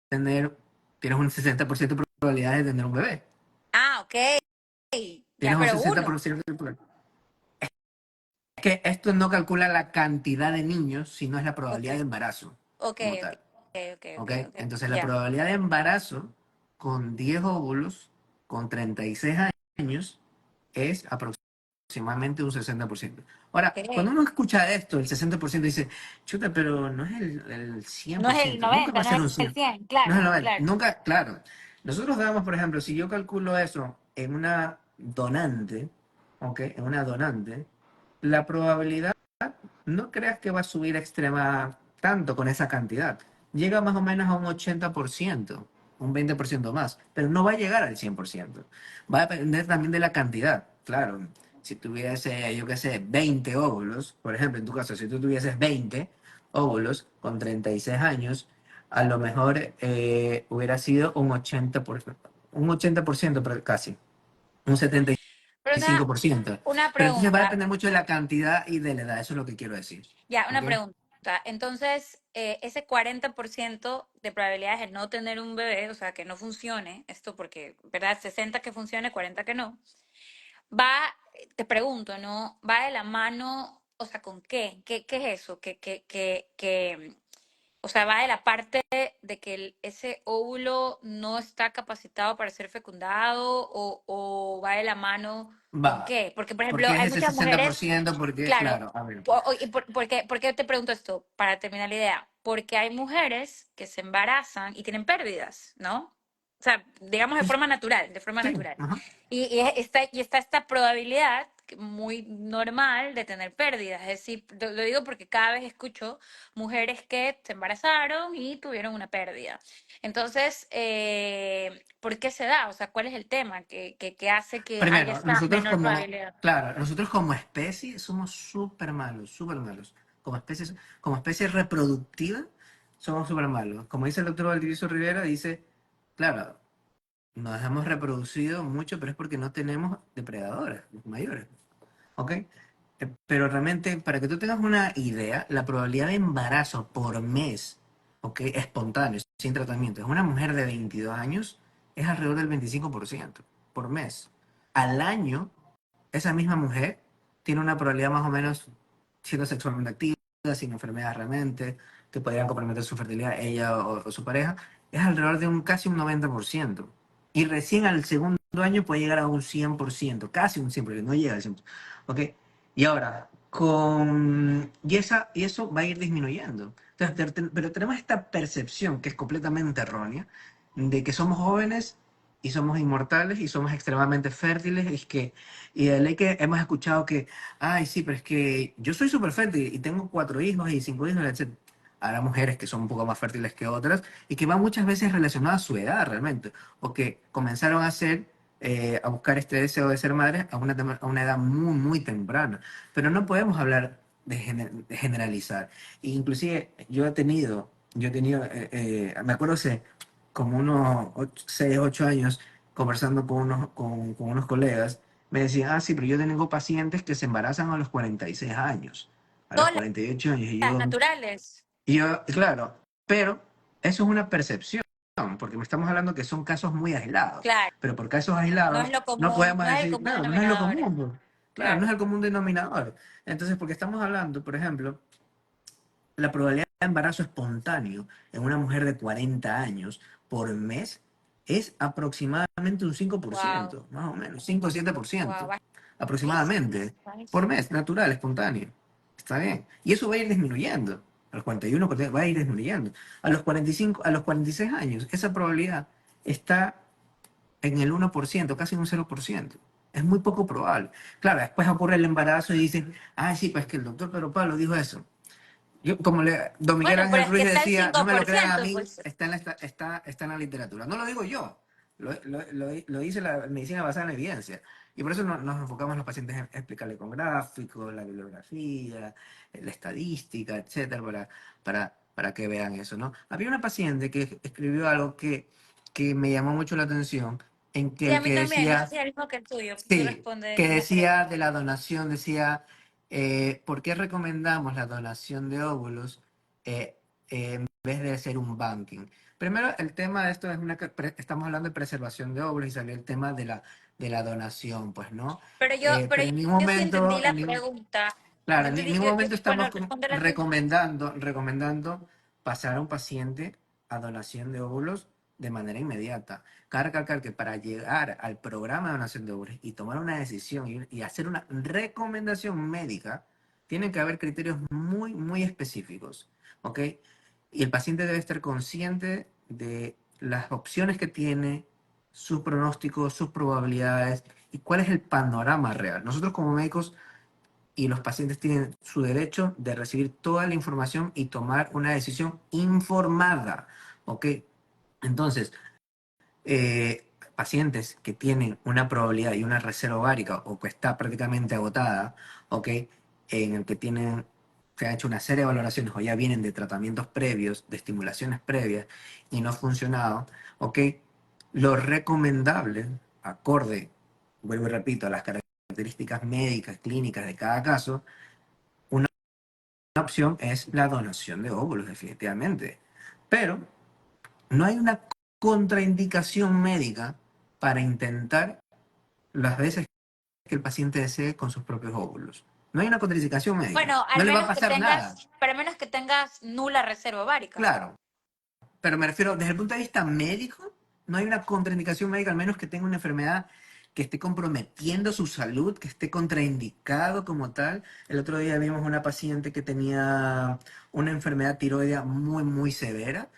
Speaker 1: tener, tienes un 60% de probabilidad de tener un bebé.
Speaker 2: Ah, ok. Ya,
Speaker 1: Tienes un
Speaker 2: pero
Speaker 1: sesenta
Speaker 2: uno.
Speaker 1: por ciento de probabilidad. Es que esto no calcula la cantidad de niños, sino es la
Speaker 2: Ok,
Speaker 1: probabilidad de embarazo
Speaker 2: ok,
Speaker 1: como
Speaker 2: ok,
Speaker 1: tal.
Speaker 2: ok, ok,
Speaker 1: ¿Ok?
Speaker 2: ok.
Speaker 1: Entonces la
Speaker 2: Ya.
Speaker 1: probabilidad de embarazo con 10 óvulos, con 36 años, es aproximadamente un 60%. Ahora, cuando
Speaker 2: Ok.
Speaker 1: uno escucha esto, el 60% dice, chuta, pero no es el
Speaker 2: No es el
Speaker 1: 100%, nunca va
Speaker 2: 90,
Speaker 1: a
Speaker 2: no es
Speaker 1: ser un
Speaker 2: el
Speaker 1: 100.
Speaker 2: 100,
Speaker 1: No es el
Speaker 2: claro,
Speaker 1: 90,
Speaker 2: claro.
Speaker 1: nunca, claro. Nosotros damos, por ejemplo, si yo calculo eso en una donante, ¿ok? En una donante, la probabilidad no creas que va a subir extrema tanto con esa cantidad. Llega más o menos a un 80%, un 20% más, pero no va a llegar al 100%. Va a depender también de la cantidad. Claro, si tuviese, yo qué sé, 20 óvulos, por ejemplo, en tu caso, si tú tuvieses 20 óvulos con 36 años, a lo mejor hubiera sido un 80%, pero casi, un setenta
Speaker 2: Pero
Speaker 1: y cinco por ciento.
Speaker 2: una
Speaker 1: Pero entonces va a
Speaker 2: pregunta,
Speaker 1: depender mucho de la cantidad y de la edad, eso es lo que quiero decir.
Speaker 2: ya,
Speaker 1: ¿Ok?
Speaker 2: una pregunta. Entonces, ese 40% de probabilidades de no tener un bebé, o sea, que no funcione, esto porque, ¿verdad? 60 que funcione, 40 que no, va, te pregunto, ¿no? ¿Va de la mano, o sea, con qué? ¿Qué es eso? O sea, va de la parte de que ese óvulo no está capacitado para ser fecundado o va de la mano con
Speaker 1: Va.
Speaker 2: qué? Porque, por ejemplo,
Speaker 1: Porque es
Speaker 2: hay
Speaker 1: ese
Speaker 2: muchas
Speaker 1: sesenta por
Speaker 2: mujeres,
Speaker 1: ciento porque,
Speaker 2: claro,
Speaker 1: claro, a ver.
Speaker 2: ¿por qué te pregunto esto? Para terminar la idea, porque hay mujeres que se embarazan y tienen pérdidas, ¿no? O sea, digamos de forma natural, de forma
Speaker 1: Sí,
Speaker 2: natural.
Speaker 1: ajá.
Speaker 2: Y está esta probabilidad muy normal de tener pérdidas. Es decir, lo digo porque cada vez escucho mujeres que se embarazaron y tuvieron una pérdida. Entonces, ¿por qué se da? O sea, ¿cuál es el tema que hace que haya
Speaker 1: Primero,
Speaker 2: esta menor probabilidad?
Speaker 1: claro, nosotros como especie somos súper malos. Como especie reproductiva, somos súper malos. Como dice el doctor Valdivieso Rivera, dice, claro, nos hemos reproducido mucho, pero es porque no tenemos depredadores mayores. ¿Ok? Pero realmente, para que tú tengas una idea, la probabilidad de embarazo por mes, ¿ok? Espontáneo, sin tratamiento, es una mujer de 22 años, es alrededor del 25% por mes. Al año, esa misma mujer tiene una probabilidad más o menos, siendo sexualmente activa, sin enfermedades realmente, que podrían comprometer su fertilidad, ella o su pareja, es alrededor de casi un 90%. Y recién al segundo año puede llegar a un 100%, casi un 100%, no llega al 100%. ¿Ok? Y ahora, y eso va a ir disminuyendo. Entonces, pero tenemos esta percepción que es completamente errónea de que somos jóvenes y somos inmortales y somos extremadamente fértiles. Y de ley que hemos escuchado que, ay, sí, pero es que yo soy súper fértil y tengo 4 hijos y 5 hijos, etc. Habrá mujeres que son un poco más fértiles que otras y que van muchas veces relacionadas a su edad realmente, o que comenzaron a buscar este deseo de ser madres a una edad muy, muy temprana. Pero no podemos hablar de generalizar. Inclusive yo he tenido, me acuerdo como unos 6, 8 años conversando con unos colegas, me decían, sí, pero yo tengo pacientes que se embarazan a los 46 años, a los
Speaker 2: Todas
Speaker 1: 48 años.
Speaker 2: las naturales.
Speaker 1: Claro, pero eso es una percepción, porque me estamos hablando que son casos muy aislados,
Speaker 2: Claro,
Speaker 1: pero por casos
Speaker 2: no es
Speaker 1: aislados
Speaker 2: lo
Speaker 1: no
Speaker 2: común,
Speaker 1: podemos
Speaker 2: no es el
Speaker 1: decir,
Speaker 2: común
Speaker 1: claro, no es lo
Speaker 2: denominador.
Speaker 1: común, pues. Claro, no
Speaker 2: Claro.
Speaker 1: es el común denominador. Entonces, porque estamos hablando, por ejemplo, la probabilidad de embarazo espontáneo en una mujer de 40 años por mes es aproximadamente un cinco por
Speaker 2: Wow,
Speaker 1: ciento, más o menos, 5 o siete por
Speaker 2: wow,
Speaker 1: ciento,
Speaker 2: bajísimo,
Speaker 1: aproximadamente, por
Speaker 2: bajísimo.
Speaker 1: mes, natural, espontáneo. Está bien. Y eso va a ir disminuyendo. A los 41 va a ir disminuyendo. A los 45, a los 46 años, esa probabilidad está en el 1%, casi en un 0%. Es muy poco probable. Claro, después ocurre el embarazo y dicen, sí, pues que el doctor Pedro Pablo dijo eso. Don Miguel
Speaker 2: Bueno, pero
Speaker 1: Ángel
Speaker 2: es que
Speaker 1: Ruiz
Speaker 2: está el
Speaker 1: decía, no
Speaker 2: cinco
Speaker 1: me lo
Speaker 2: por
Speaker 1: crean a
Speaker 2: ciento
Speaker 1: mí,
Speaker 2: pues.
Speaker 1: está en la literatura. No lo digo yo, lo dice la medicina basada en evidencia. Y por eso nos enfocamos en los pacientes en explicarle con gráficos, la bibliografía, la estadística, etcétera, para que vean eso, ¿no? Había una paciente que escribió algo que me llamó mucho la atención, en que
Speaker 2: Sí, a
Speaker 1: el
Speaker 2: mí
Speaker 1: que
Speaker 2: también, no sé
Speaker 1: decía,
Speaker 2: si es el mismo que el tuyo. Tú
Speaker 1: sí,
Speaker 2: respondes
Speaker 1: que
Speaker 2: la pregunta.
Speaker 1: decía de la donación, decía, ¿por qué recomendamos la donación de óvulos eh, en vez de hacer un banking? Primero, el tema de esto es estamos hablando de preservación de óvulos y salió el tema de la donación, pues, ¿no?
Speaker 2: Pero
Speaker 1: Pero en ningún
Speaker 2: yo sí entendí
Speaker 1: momento,
Speaker 2: la pregunta. Yo
Speaker 1: claro, en
Speaker 2: entendí,
Speaker 1: ningún momento estamos
Speaker 2: bueno, responde la tuya.
Speaker 1: recomendando pasar a un paciente a donación de óvulos de manera inmediata. Cabe recalcar que para llegar al programa de donación de óvulos y tomar una decisión y hacer una recomendación médica, tienen que haber criterios muy, muy específicos, ¿ok? Y el paciente debe estar consciente de las opciones que tiene, sus pronósticos, sus probabilidades y cuál es el panorama real. Nosotros como médicos y los pacientes tienen su derecho de recibir toda la información y tomar una decisión informada, ¿ok? Entonces, pacientes que tienen una probabilidad y una reserva ovárica o que está prácticamente agotada, ¿ok? En el que se han hecho una serie de valoraciones o ya vienen de tratamientos previos, de estimulaciones previas y no ha funcionado, ¿ok? Lo recomendable, acorde, vuelvo y repito, a las características médicas, clínicas de cada caso, una opción es la donación de óvulos, definitivamente. Pero no hay una contraindicación médica para intentar las veces que el paciente desee con sus propios óvulos. No hay una contraindicación médica.
Speaker 2: Bueno,
Speaker 1: No
Speaker 2: al
Speaker 1: le va a
Speaker 2: menos que
Speaker 1: pasar nada.
Speaker 2: tengas, pero al menos que tengas nula reserva ovárica.
Speaker 1: Claro, pero me refiero, desde el punto de vista médico, no hay una contraindicación médica, al menos que tenga una enfermedad que esté comprometiendo su salud, que esté contraindicado como tal. El otro día vimos una paciente que tenía una enfermedad tiroidea muy, muy severa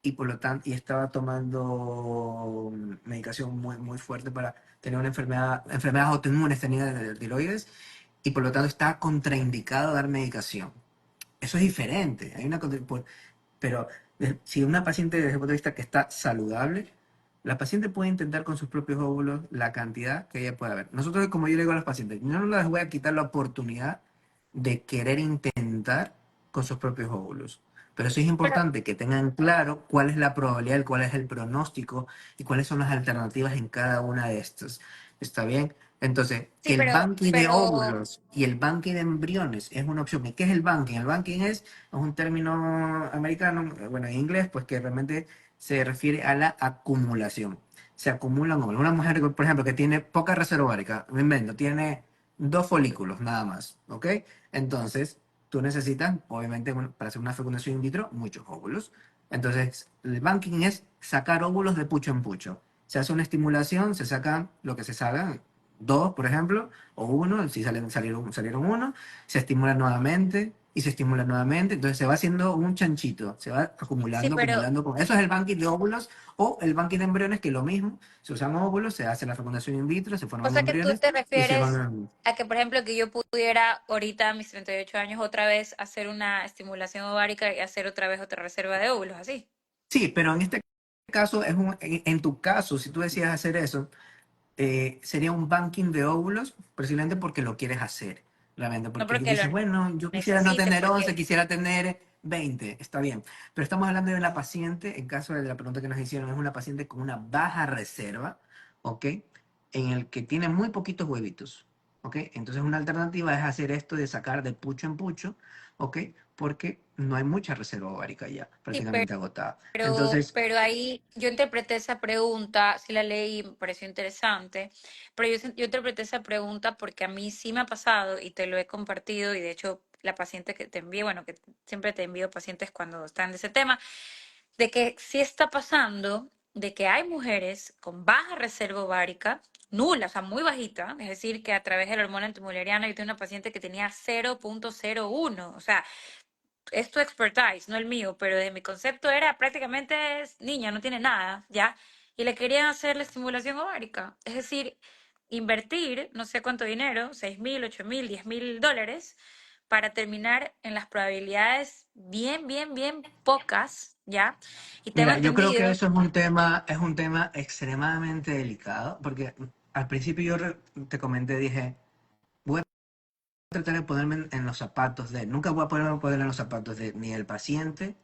Speaker 1: y por lo tanto, y estaba tomando medicación muy, muy fuerte para tener una enfermedades autoinmunes tenía de tiroides y por lo tanto está contraindicado dar medicación. Eso es diferente. Pero si una paciente desde el punto de vista que está saludable, la paciente puede intentar con sus propios óvulos la cantidad que ella pueda ver. Nosotros, como yo le digo a los pacientes, no les voy a quitar la oportunidad de querer intentar con sus propios óvulos. Pero sí es
Speaker 2: Pero,
Speaker 1: importante que tengan claro cuál es la probabilidad, cuál es el pronóstico y cuáles son las alternativas en cada una de estas. ¿Está bien? Entonces, que
Speaker 2: sí,
Speaker 1: el banking de
Speaker 2: pero,
Speaker 1: óvulos y el banking de embriones es una opción. ¿Y qué es el banking? El banking es un término americano, bueno, en inglés, pues que realmente se refiere a la acumulación. Se acumulan óvulos. Una mujer, por ejemplo, que tiene poca reserva ovárica, me invento, tiene 2 folículos nada más, ¿ok? Entonces, tú necesitas, obviamente, para hacer una fecundación in vitro, muchos óvulos. Entonces, el banking es sacar óvulos de pucho en pucho. Se hace una estimulación, se sacan lo que se salga, 2, por ejemplo, o 1, si salieron 1, se estimula nuevamente y se estimula nuevamente, entonces se va haciendo un chanchito, se va
Speaker 2: sí,
Speaker 1: acumulando,
Speaker 2: pero,
Speaker 1: acumulando. Eso es el banking de óvulos o el banking de embriones, que es lo mismo, se usan óvulos, se hace la fecundación in vitro, se
Speaker 2: o
Speaker 1: forman
Speaker 2: sea que tú
Speaker 1: embriones
Speaker 2: te
Speaker 1: y se
Speaker 2: refieres
Speaker 1: van.
Speaker 2: a que, por ejemplo, que yo pudiera ahorita a mis 38 años otra vez hacer una estimulación ovárica y hacer otra vez otra reserva de óvulos, así.
Speaker 1: Sí, pero en este caso, en tu caso, si tú decías hacer eso, sería un banking de óvulos, precisamente porque lo quieres hacer, realmente,
Speaker 2: No
Speaker 1: porque
Speaker 2: porque lo
Speaker 1: dices, bueno, yo quisiera no
Speaker 2: necesite,
Speaker 1: tener 11,
Speaker 2: porque
Speaker 1: quisiera tener 20, está bien. Pero estamos hablando de la paciente, en caso de la pregunta que nos hicieron, es una paciente con una baja reserva, ¿ok? En el que tiene muy poquitos huevitos, ¿ok? Entonces una alternativa es hacer esto de sacar de pucho en pucho, ¿ok? Porque no hay mucha reserva ovárica ya,
Speaker 2: Sí,
Speaker 1: prácticamente agotada.
Speaker 2: pero,
Speaker 1: Entonces,
Speaker 2: pero ahí yo interpreté esa pregunta, sí la leí, me pareció interesante, pero yo interpreté esa pregunta porque a mí sí me ha pasado y te lo he compartido y de hecho la paciente que te envío, bueno, que siempre te envío pacientes cuando están de ese tema, de que sí está pasando, de que hay mujeres con baja reserva ovárica, nula, o sea, muy bajita, es decir, que a través de la hormona antimuleriana yo tengo una paciente que tenía 0,01, o sea, es tu expertise, no el mío, pero de mi concepto era prácticamente es niña, no tiene nada, ¿ya? Y le querían hacer la estimulación ovárica, es decir, invertir no sé cuánto dinero, 6.000, 8.000, 10.000 dólares, para terminar en las probabilidades bien, bien, bien pocas, ¿ya? Y tengo
Speaker 1: mira, yo creo que
Speaker 2: entendido,
Speaker 1: eso es un tema extremadamente delicado, porque al principio te comenté, dije, voy a tratar de ponerme en los zapatos de, nunca voy a poner en los zapatos de ni el paciente,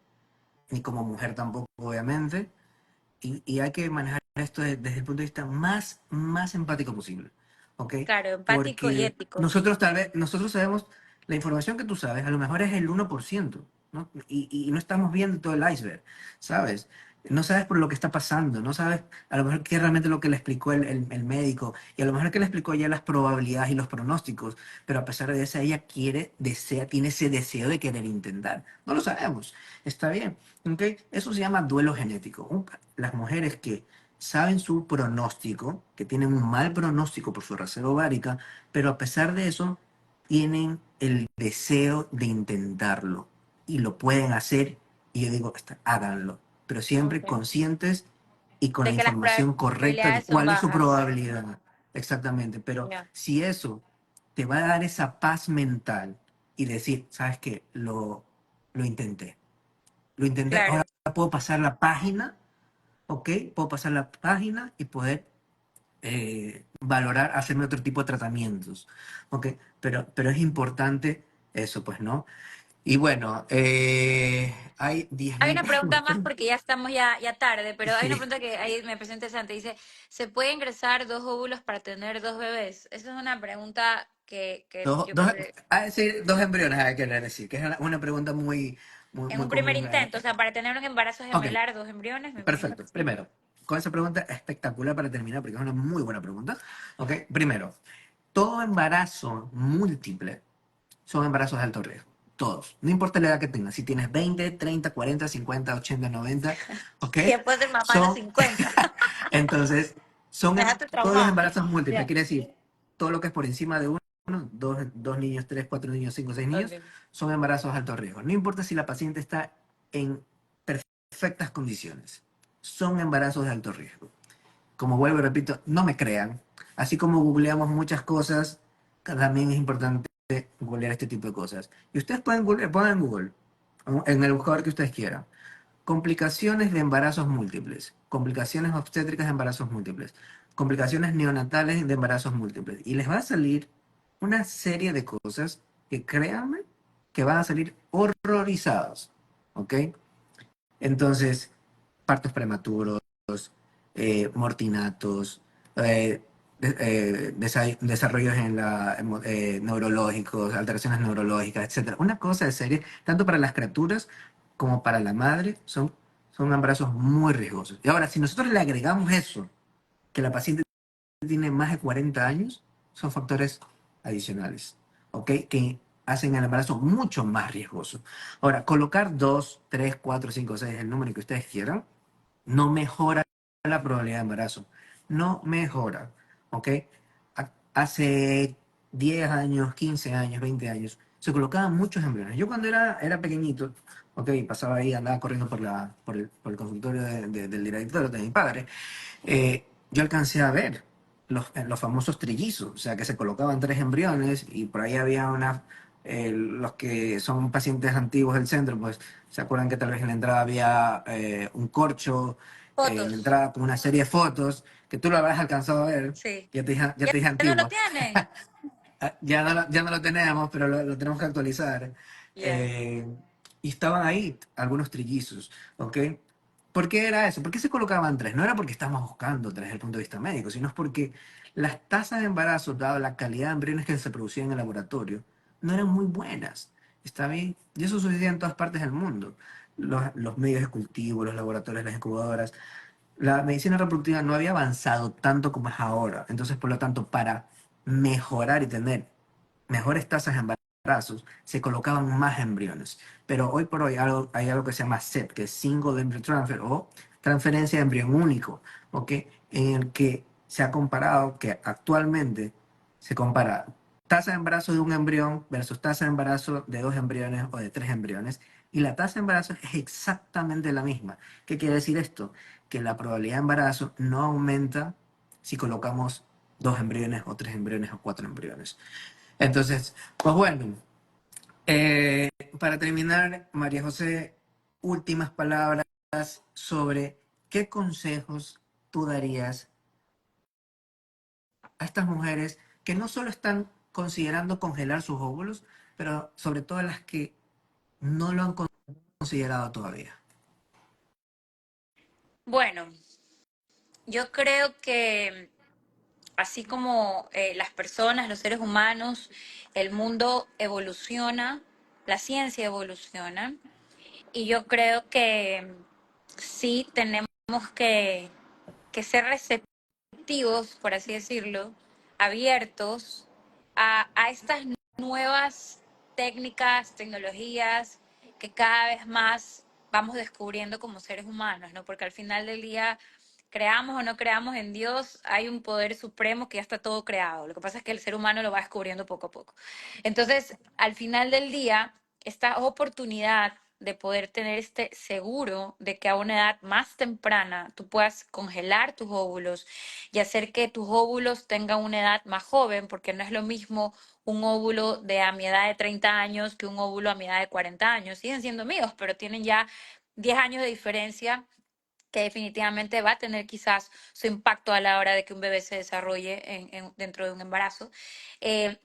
Speaker 1: ni como mujer tampoco, obviamente, y hay que manejar esto desde el punto de vista más empático posible, ¿ok?
Speaker 2: claro, empático y
Speaker 1: Porque
Speaker 2: ético, sí.
Speaker 1: nosotros sabemos, la información que tú sabes, a lo mejor es el 1%, ¿no? Y no estamos viendo todo el iceberg, ¿sabes? No sabes por lo que está pasando, no sabes a lo mejor qué es realmente lo que le explicó el médico, y a lo mejor que le explicó ya las probabilidades y los pronósticos, pero a pesar de eso ella tiene ese deseo de querer intentar. No lo sabemos, está bien, ¿ok? Eso se llama duelo genético. Las mujeres que saben su pronóstico, que tienen un mal pronóstico por su reserva ovárica, pero a pesar de eso tienen el deseo de intentarlo y lo pueden hacer. Y yo digo, háganlo, pero siempre
Speaker 2: Okay.
Speaker 1: conscientes y con la
Speaker 2: De que las
Speaker 1: información correcta de
Speaker 2: probabilidades son
Speaker 1: cuál es su
Speaker 2: bajas,
Speaker 1: probabilidad. Exactamente, pero
Speaker 2: ya.
Speaker 1: si eso te va a dar esa paz mental y decir, ¿sabes qué? Lo intenté. Lo intenté, ahora
Speaker 2: Claro.
Speaker 1: puedo pasar la página, ¿ok? Puedo pasar la página y poder valorar, hacerme otro tipo de tratamientos, ¿ok? Pero es importante eso, pues, ¿no? Y bueno, hay diez
Speaker 2: Hay
Speaker 1: mil
Speaker 2: una pregunta
Speaker 1: preguntas.
Speaker 2: más porque ya estamos ya tarde, pero hay una
Speaker 1: Sí.
Speaker 2: pregunta que ahí me parece interesante. Dice, ¿se puede ingresar dos óvulos para tener dos bebés? Esa es una pregunta que
Speaker 1: Dos,
Speaker 2: yo
Speaker 1: dos,
Speaker 2: creo que
Speaker 1: decir, dos embriones hay que querer decir, que es una pregunta
Speaker 2: en
Speaker 1: muy
Speaker 2: un primer
Speaker 1: común.
Speaker 2: intento, o sea, para tener un embarazo
Speaker 1: Ok,
Speaker 2: gemelar, dos embriones, me imagino que
Speaker 1: perfecto.
Speaker 2: sí.
Speaker 1: Primero, con esa pregunta espectacular para terminar, porque es una muy buena pregunta. Ok, primero, todo embarazo múltiple son embarazos de alto riesgo. Todos. No importa la edad que tengas. Si tienes 20, 30, 40, 50, 80, 90, ¿ok?
Speaker 2: Y después de mamá a los
Speaker 1: Son,
Speaker 2: 50.
Speaker 1: entonces,
Speaker 2: Déjate
Speaker 1: todos
Speaker 2: traumada.
Speaker 1: embarazos múltiples.
Speaker 2: Ya.
Speaker 1: Quiere decir, todo lo que es por encima de uno, dos niños, tres, cuatro niños, cinco, seis niños,
Speaker 2: Okay.
Speaker 1: son embarazos de alto riesgo. No importa si la paciente está en perfectas condiciones. Son embarazos de alto riesgo. Como vuelvo y repito, no me crean. Así como googleamos muchas cosas, también es importante googlear este tipo de cosas. Y ustedes pueden googlear, pongan en Google, en el buscador que ustedes quieran. Complicaciones de embarazos múltiples, complicaciones obstétricas de embarazos múltiples, complicaciones neonatales de embarazos múltiples. Y les va a salir una serie de cosas que créanme que van a salir horrorizados. ¿Ok? Entonces, partos prematuros, mortinatos, desarrollos neurológicos, alteraciones neurológicas, etcétera. Una cosa de serie, tanto para las criaturas como para la madre, son embarazos muy riesgosos. Y ahora, si nosotros le agregamos eso, que la paciente tiene más de 40 años, son factores adicionales, ¿ok? Que hacen el embarazo mucho más riesgoso. Ahora, colocar 2, 3, 4, 5, 6, el número que ustedes quieran, no mejora la probabilidad de embarazo. No mejora, ¿ok? Hace 10 años, 15 años, 20 años, se colocaban muchos embriones. Yo cuando era pequeñito, ¿ok? Pasaba ahí, andaba corriendo por el consultorio del director de mi padre, yo alcancé a ver los famosos trillizos, o sea, que se colocaban tres embriones y por ahí había los que son pacientes antiguos del centro, pues se acuerdan que tal vez en la entrada había un corcho, en la
Speaker 2: Fotos.
Speaker 1: entrada con una serie de fotos, que tú lo habrás alcanzado a ver,
Speaker 2: Sí.
Speaker 1: ya
Speaker 2: ¿Ya
Speaker 1: te dije
Speaker 2: no lo
Speaker 1: antigua.
Speaker 2: tienen?
Speaker 1: Ya no lo tenemos, pero lo tenemos que actualizar.
Speaker 2: Ya.
Speaker 1: Eh, y estaban ahí algunos trillizos, ¿ok? ¿Por qué era eso? ¿Por qué se colocaban tres? No era porque estábamos buscando tres desde el punto de vista médico, sino es porque las tasas de embarazo, dado la calidad de embriones que se producían en el laboratorio, no eran muy buenas. ¿Está bien? Y eso sucedía en todas partes del mundo. Los medios de cultivo, los laboratorios, las incubadoras. La medicina reproductiva no había avanzado tanto como es ahora. Entonces, por lo tanto, para mejorar y tener mejores tasas de embarazos, se colocaban más embriones. Pero hoy por hoy hay algo que se llama SEP, que es Single Embryo Transfer o transferencia de embrión único, ¿ok? En el que se ha comparado que actualmente se compara tasa de embarazo de un embrión versus tasa de embarazo de dos embriones o de tres embriones, y la tasa de embarazo es exactamente la misma. ¿Qué quiere decir esto? Que la probabilidad de embarazo no aumenta si colocamos dos embriones o tres embriones o cuatro embriones. Entonces, pues bueno, eh, para terminar, María José, últimas palabras sobre qué consejos tú darías a estas mujeres que no solo están considerando congelar sus óvulos, pero sobre todo las que no lo han considerado todavía.
Speaker 2: Bueno, yo creo que así como las personas, los seres humanos, el mundo evoluciona, la ciencia evoluciona, y yo creo que sí tenemos que, que ser receptivos, por así decirlo, abiertos a estas nuevas técnicas, tecnologías que cada vez más vamos descubriendo como seres humanos, ¿no? Porque al final del día, creamos o no creamos en Dios, hay un poder supremo que ya está todo creado. Lo que pasa es que el ser humano lo va descubriendo poco a poco. Entonces, al final del día, esta oportunidad de poder tener este seguro de que a una edad más temprana tú puedas congelar tus óvulos y hacer que tus óvulos tengan una edad más joven, porque no es lo mismo un óvulo de a mi edad de 30 años que un óvulo a mi edad de 40 años. Siguen siendo míos, pero tienen ya 10 años de diferencia que definitivamente va a tener quizás su impacto a la hora de que un bebé se desarrolle dentro de un embarazo.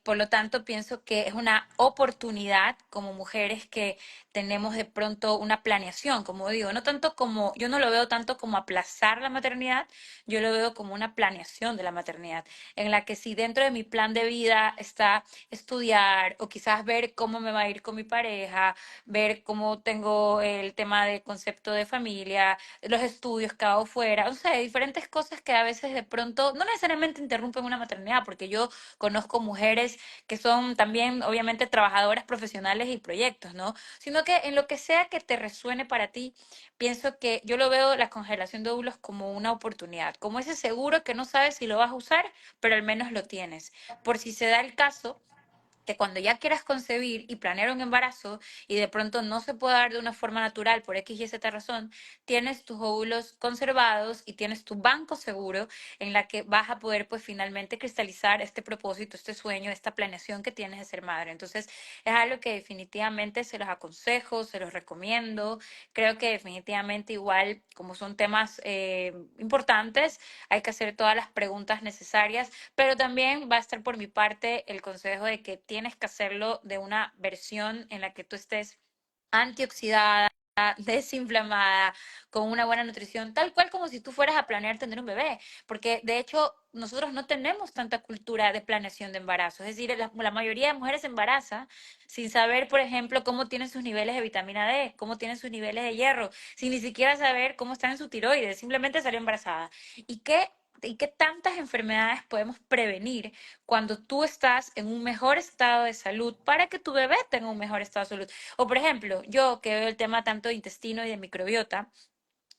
Speaker 2: Por lo tanto, pienso que es una oportunidad como mujeres que tenemos de pronto una planeación, como digo, no tanto como, yo no lo veo tanto como aplazar la maternidad, yo lo veo como una planeación de la maternidad, en la que si dentro de mi plan de vida está estudiar o quizás ver cómo me va a ir con mi pareja, ver cómo tengo el tema de concepto de familia, los estudios que hago fuera, o sea, diferentes cosas que a veces de pronto no necesariamente interrumpen una maternidad, porque yo conozco mujeres que son también, obviamente, trabajadoras profesionales y proyectos, ¿no? Sino que en lo que sea que te resuene para ti, pienso que yo lo veo la congelación de óvulos como una oportunidad, como ese seguro que no sabes si lo vas a usar, pero al menos lo tienes. Por si se da el caso que cuando ya quieras concebir y planear un embarazo y de pronto no se puede dar de una forma natural por X y Z razón, tienes tus óvulos conservados y tienes tu banco seguro en la que vas a poder pues finalmente cristalizar este propósito, este sueño, esta planeación que tienes de ser madre. Entonces es algo que definitivamente se los aconsejo, se los recomiendo. Creo que definitivamente igual como son temas importantes, hay que hacer todas las preguntas necesarias, pero también va a estar por mi parte el consejo de que tienes que hacerlo de una versión en la que tú estés antioxidada, desinflamada, con una buena nutrición, tal cual como si tú fueras a planear tener un bebé, porque de hecho nosotros no tenemos tanta cultura de planeación de embarazo, es decir, la mayoría de mujeres se embaraza sin saber, por ejemplo, cómo tienen sus niveles de vitamina D, cómo tienen sus niveles de hierro, sin ni siquiera saber cómo están en su tiroides, simplemente salió embarazada. ¿Y qué tantas enfermedades podemos prevenir cuando tú estás en un mejor estado de salud para que tu bebé tenga un mejor estado de salud? O por ejemplo, yo que veo el tema tanto de intestino y de microbiota,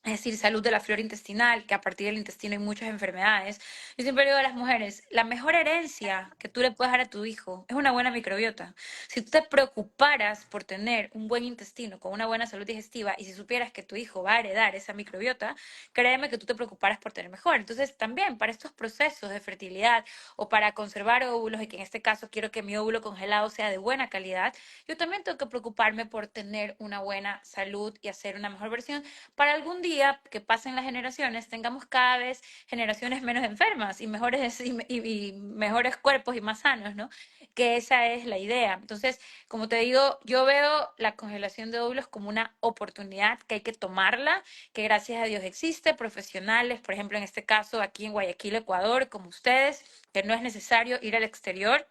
Speaker 2: es decir, salud de la flora intestinal, que a partir del intestino hay muchas enfermedades. Yo siempre digo a las mujeres, la mejor herencia que tú le puedes dar a tu hijo es una buena microbiota. Si tú te preocuparas por tener un buen intestino con una buena salud digestiva y si supieras que tu hijo va a heredar esa microbiota, créeme que tú te preocuparas por tener mejor. Entonces, también para estos procesos de fertilidad o para conservar óvulos, y que en este caso quiero que mi óvulo congelado sea de buena calidad, yo también tengo que preocuparme por tener una buena salud y hacer una mejor versión para algún día día que pasen las generaciones, tengamos cada vez generaciones menos enfermas y mejores, y mejores cuerpos y más sanos, ¿no? Que esa es la idea. Entonces, como te digo, yo veo la congelación de óvulos como una oportunidad que hay que tomarla, que gracias a Dios existe, profesionales, por ejemplo, en este caso aquí en Guayaquil, Ecuador, como ustedes, que no es necesario ir al exterior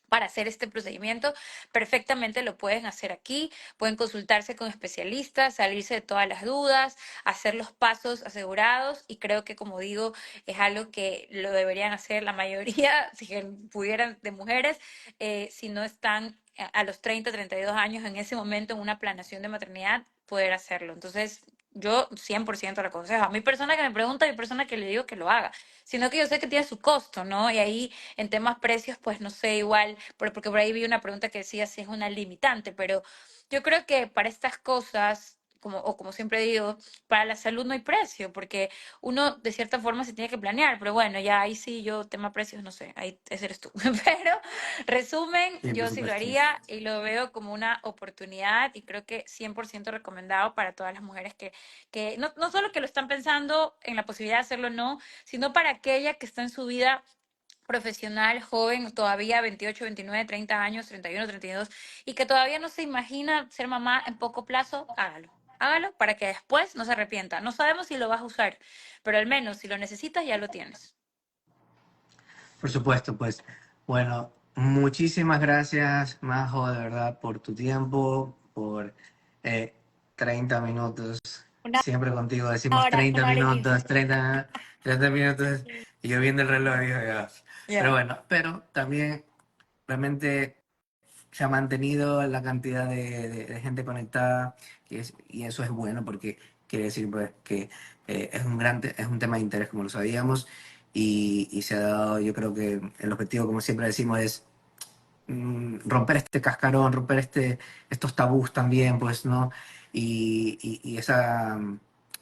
Speaker 2: para hacer este procedimiento, perfectamente lo pueden hacer aquí, pueden consultarse con especialistas, salirse de todas las dudas, hacer los pasos asegurados y creo que, como digo, es algo que lo deberían hacer la mayoría, si pudieran, de mujeres, si no están a los 32 años en ese momento en una planeación de maternidad, poder hacerlo. Entonces, yo 100% lo aconsejo. A mi persona que me pregunta, a mi persona que le digo que lo haga, sino que yo sé que tiene su costo, ¿no? Y ahí en temas precios, pues no sé, igual, porque por ahí vi una pregunta que decía si es una limitante, pero yo creo que para estas cosas, como siempre digo, para la salud no hay precio, porque uno de cierta forma se tiene que planear, pero bueno, ya ahí sí yo, tema precios, no sé, ahí ese eres tú. Pero resumen,
Speaker 1: Sí, por
Speaker 2: yo sí lo
Speaker 1: supuesto.
Speaker 2: haría y lo veo como una oportunidad y creo que 100% recomendado para todas las mujeres que no solo que lo están pensando en la posibilidad de hacerlo, no, sino para aquella que está en su vida profesional, joven, todavía 28, 29, 30 años, 31, 32, y que todavía no se imagina ser mamá en poco plazo, hágalo. Hágalo para que después no se arrepienta. No sabemos si lo vas a usar, pero al menos si lo necesitas ya lo tienes.
Speaker 1: Por supuesto, pues bueno, muchísimas gracias, Majo, de verdad, por tu tiempo, por eh, 30 minutos.
Speaker 2: Una
Speaker 1: Siempre contigo decimos 30
Speaker 2: una hora y 15.
Speaker 1: minutos, 30 minutos, y yo viendo el reloj digo, ya. Pero
Speaker 2: Ya.
Speaker 1: bueno, pero también realmente se ha mantenido la cantidad de gente conectada y eso es bueno porque quiere decir pues, que es un tema de interés como lo sabíamos y se ha dado, yo creo que el objetivo como siempre decimos es romper este cascarón, romper estos tabús también, pues, ¿no? Y esa,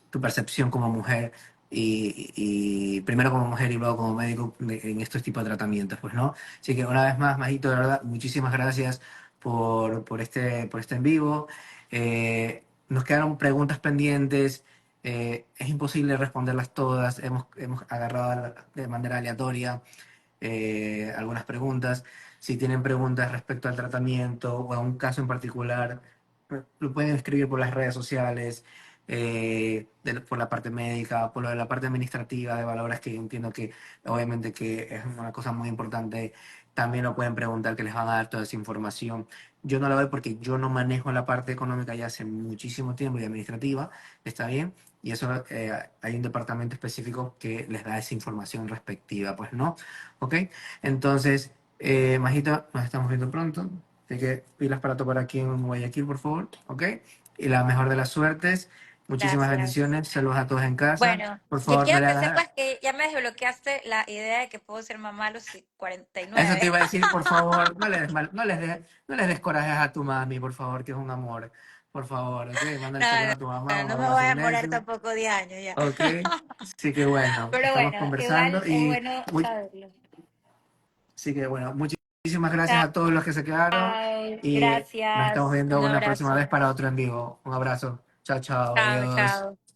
Speaker 1: tu percepción como mujer, y primero como mujer y luego como médico en estos tipos de tratamientos, pues, ¿no? Así que una vez más, Majito, de verdad, muchísimas gracias por este en vivo. Nos quedaron preguntas pendientes. Es imposible responderlas todas. Hemos agarrado de manera aleatoria algunas preguntas. Si tienen preguntas respecto al tratamiento o a un caso en particular, lo pueden escribir por las redes sociales, por la parte médica, por lo de la parte administrativa de valores, que entiendo que obviamente que es una cosa muy importante. También lo pueden preguntar, que les van a dar toda esa información. Yo no la doy porque yo no manejo la parte económica ya hace muchísimo tiempo y administrativa, está bien, y eso hay un departamento específico que les da esa información respectiva, pues no. ¿Ok? Entonces, Majita, nos estamos viendo pronto. Así que pilas para topar aquí en Guayaquil, por favor. ¿Ok? Y la mejor de las suertes. Muchísimas
Speaker 2: Gracias.
Speaker 1: bendiciones. Saludos a todos en casa.
Speaker 2: Bueno,
Speaker 1: Por
Speaker 2: yo
Speaker 1: favor, no
Speaker 2: quiero
Speaker 1: le
Speaker 2: que
Speaker 1: hagas...
Speaker 2: sepas que ya me desbloqueaste la idea de que puedo ser mamá a los
Speaker 1: Eso te
Speaker 2: 49.
Speaker 1: iba a decir, por favor, no les des corajes a tu mami, por favor, que es un amor. Por favor, ¿ok? Mándale
Speaker 2: No,
Speaker 1: saludos
Speaker 2: no,
Speaker 1: a tu mamá, un
Speaker 2: no me voy
Speaker 1: abrazo
Speaker 2: a
Speaker 1: con
Speaker 2: demorar
Speaker 1: eso.
Speaker 2: tampoco 10 años ya.
Speaker 1: ¿Ok? Así que bueno,
Speaker 2: Pero
Speaker 1: estamos
Speaker 2: bueno, igual
Speaker 1: conversando
Speaker 2: es
Speaker 1: y
Speaker 2: bueno
Speaker 1: muy,
Speaker 2: saberlo.
Speaker 1: así que bueno, muchísimas gracias a todos los que se quedaron
Speaker 2: Chao,
Speaker 1: y nos estamos
Speaker 2: gracias,
Speaker 1: viendo
Speaker 2: un
Speaker 1: una próxima vez
Speaker 2: abrazo.
Speaker 1: para otro en vivo. Un abrazo. Chao, chao,
Speaker 2: Chao,
Speaker 1: adiós.
Speaker 2: chao.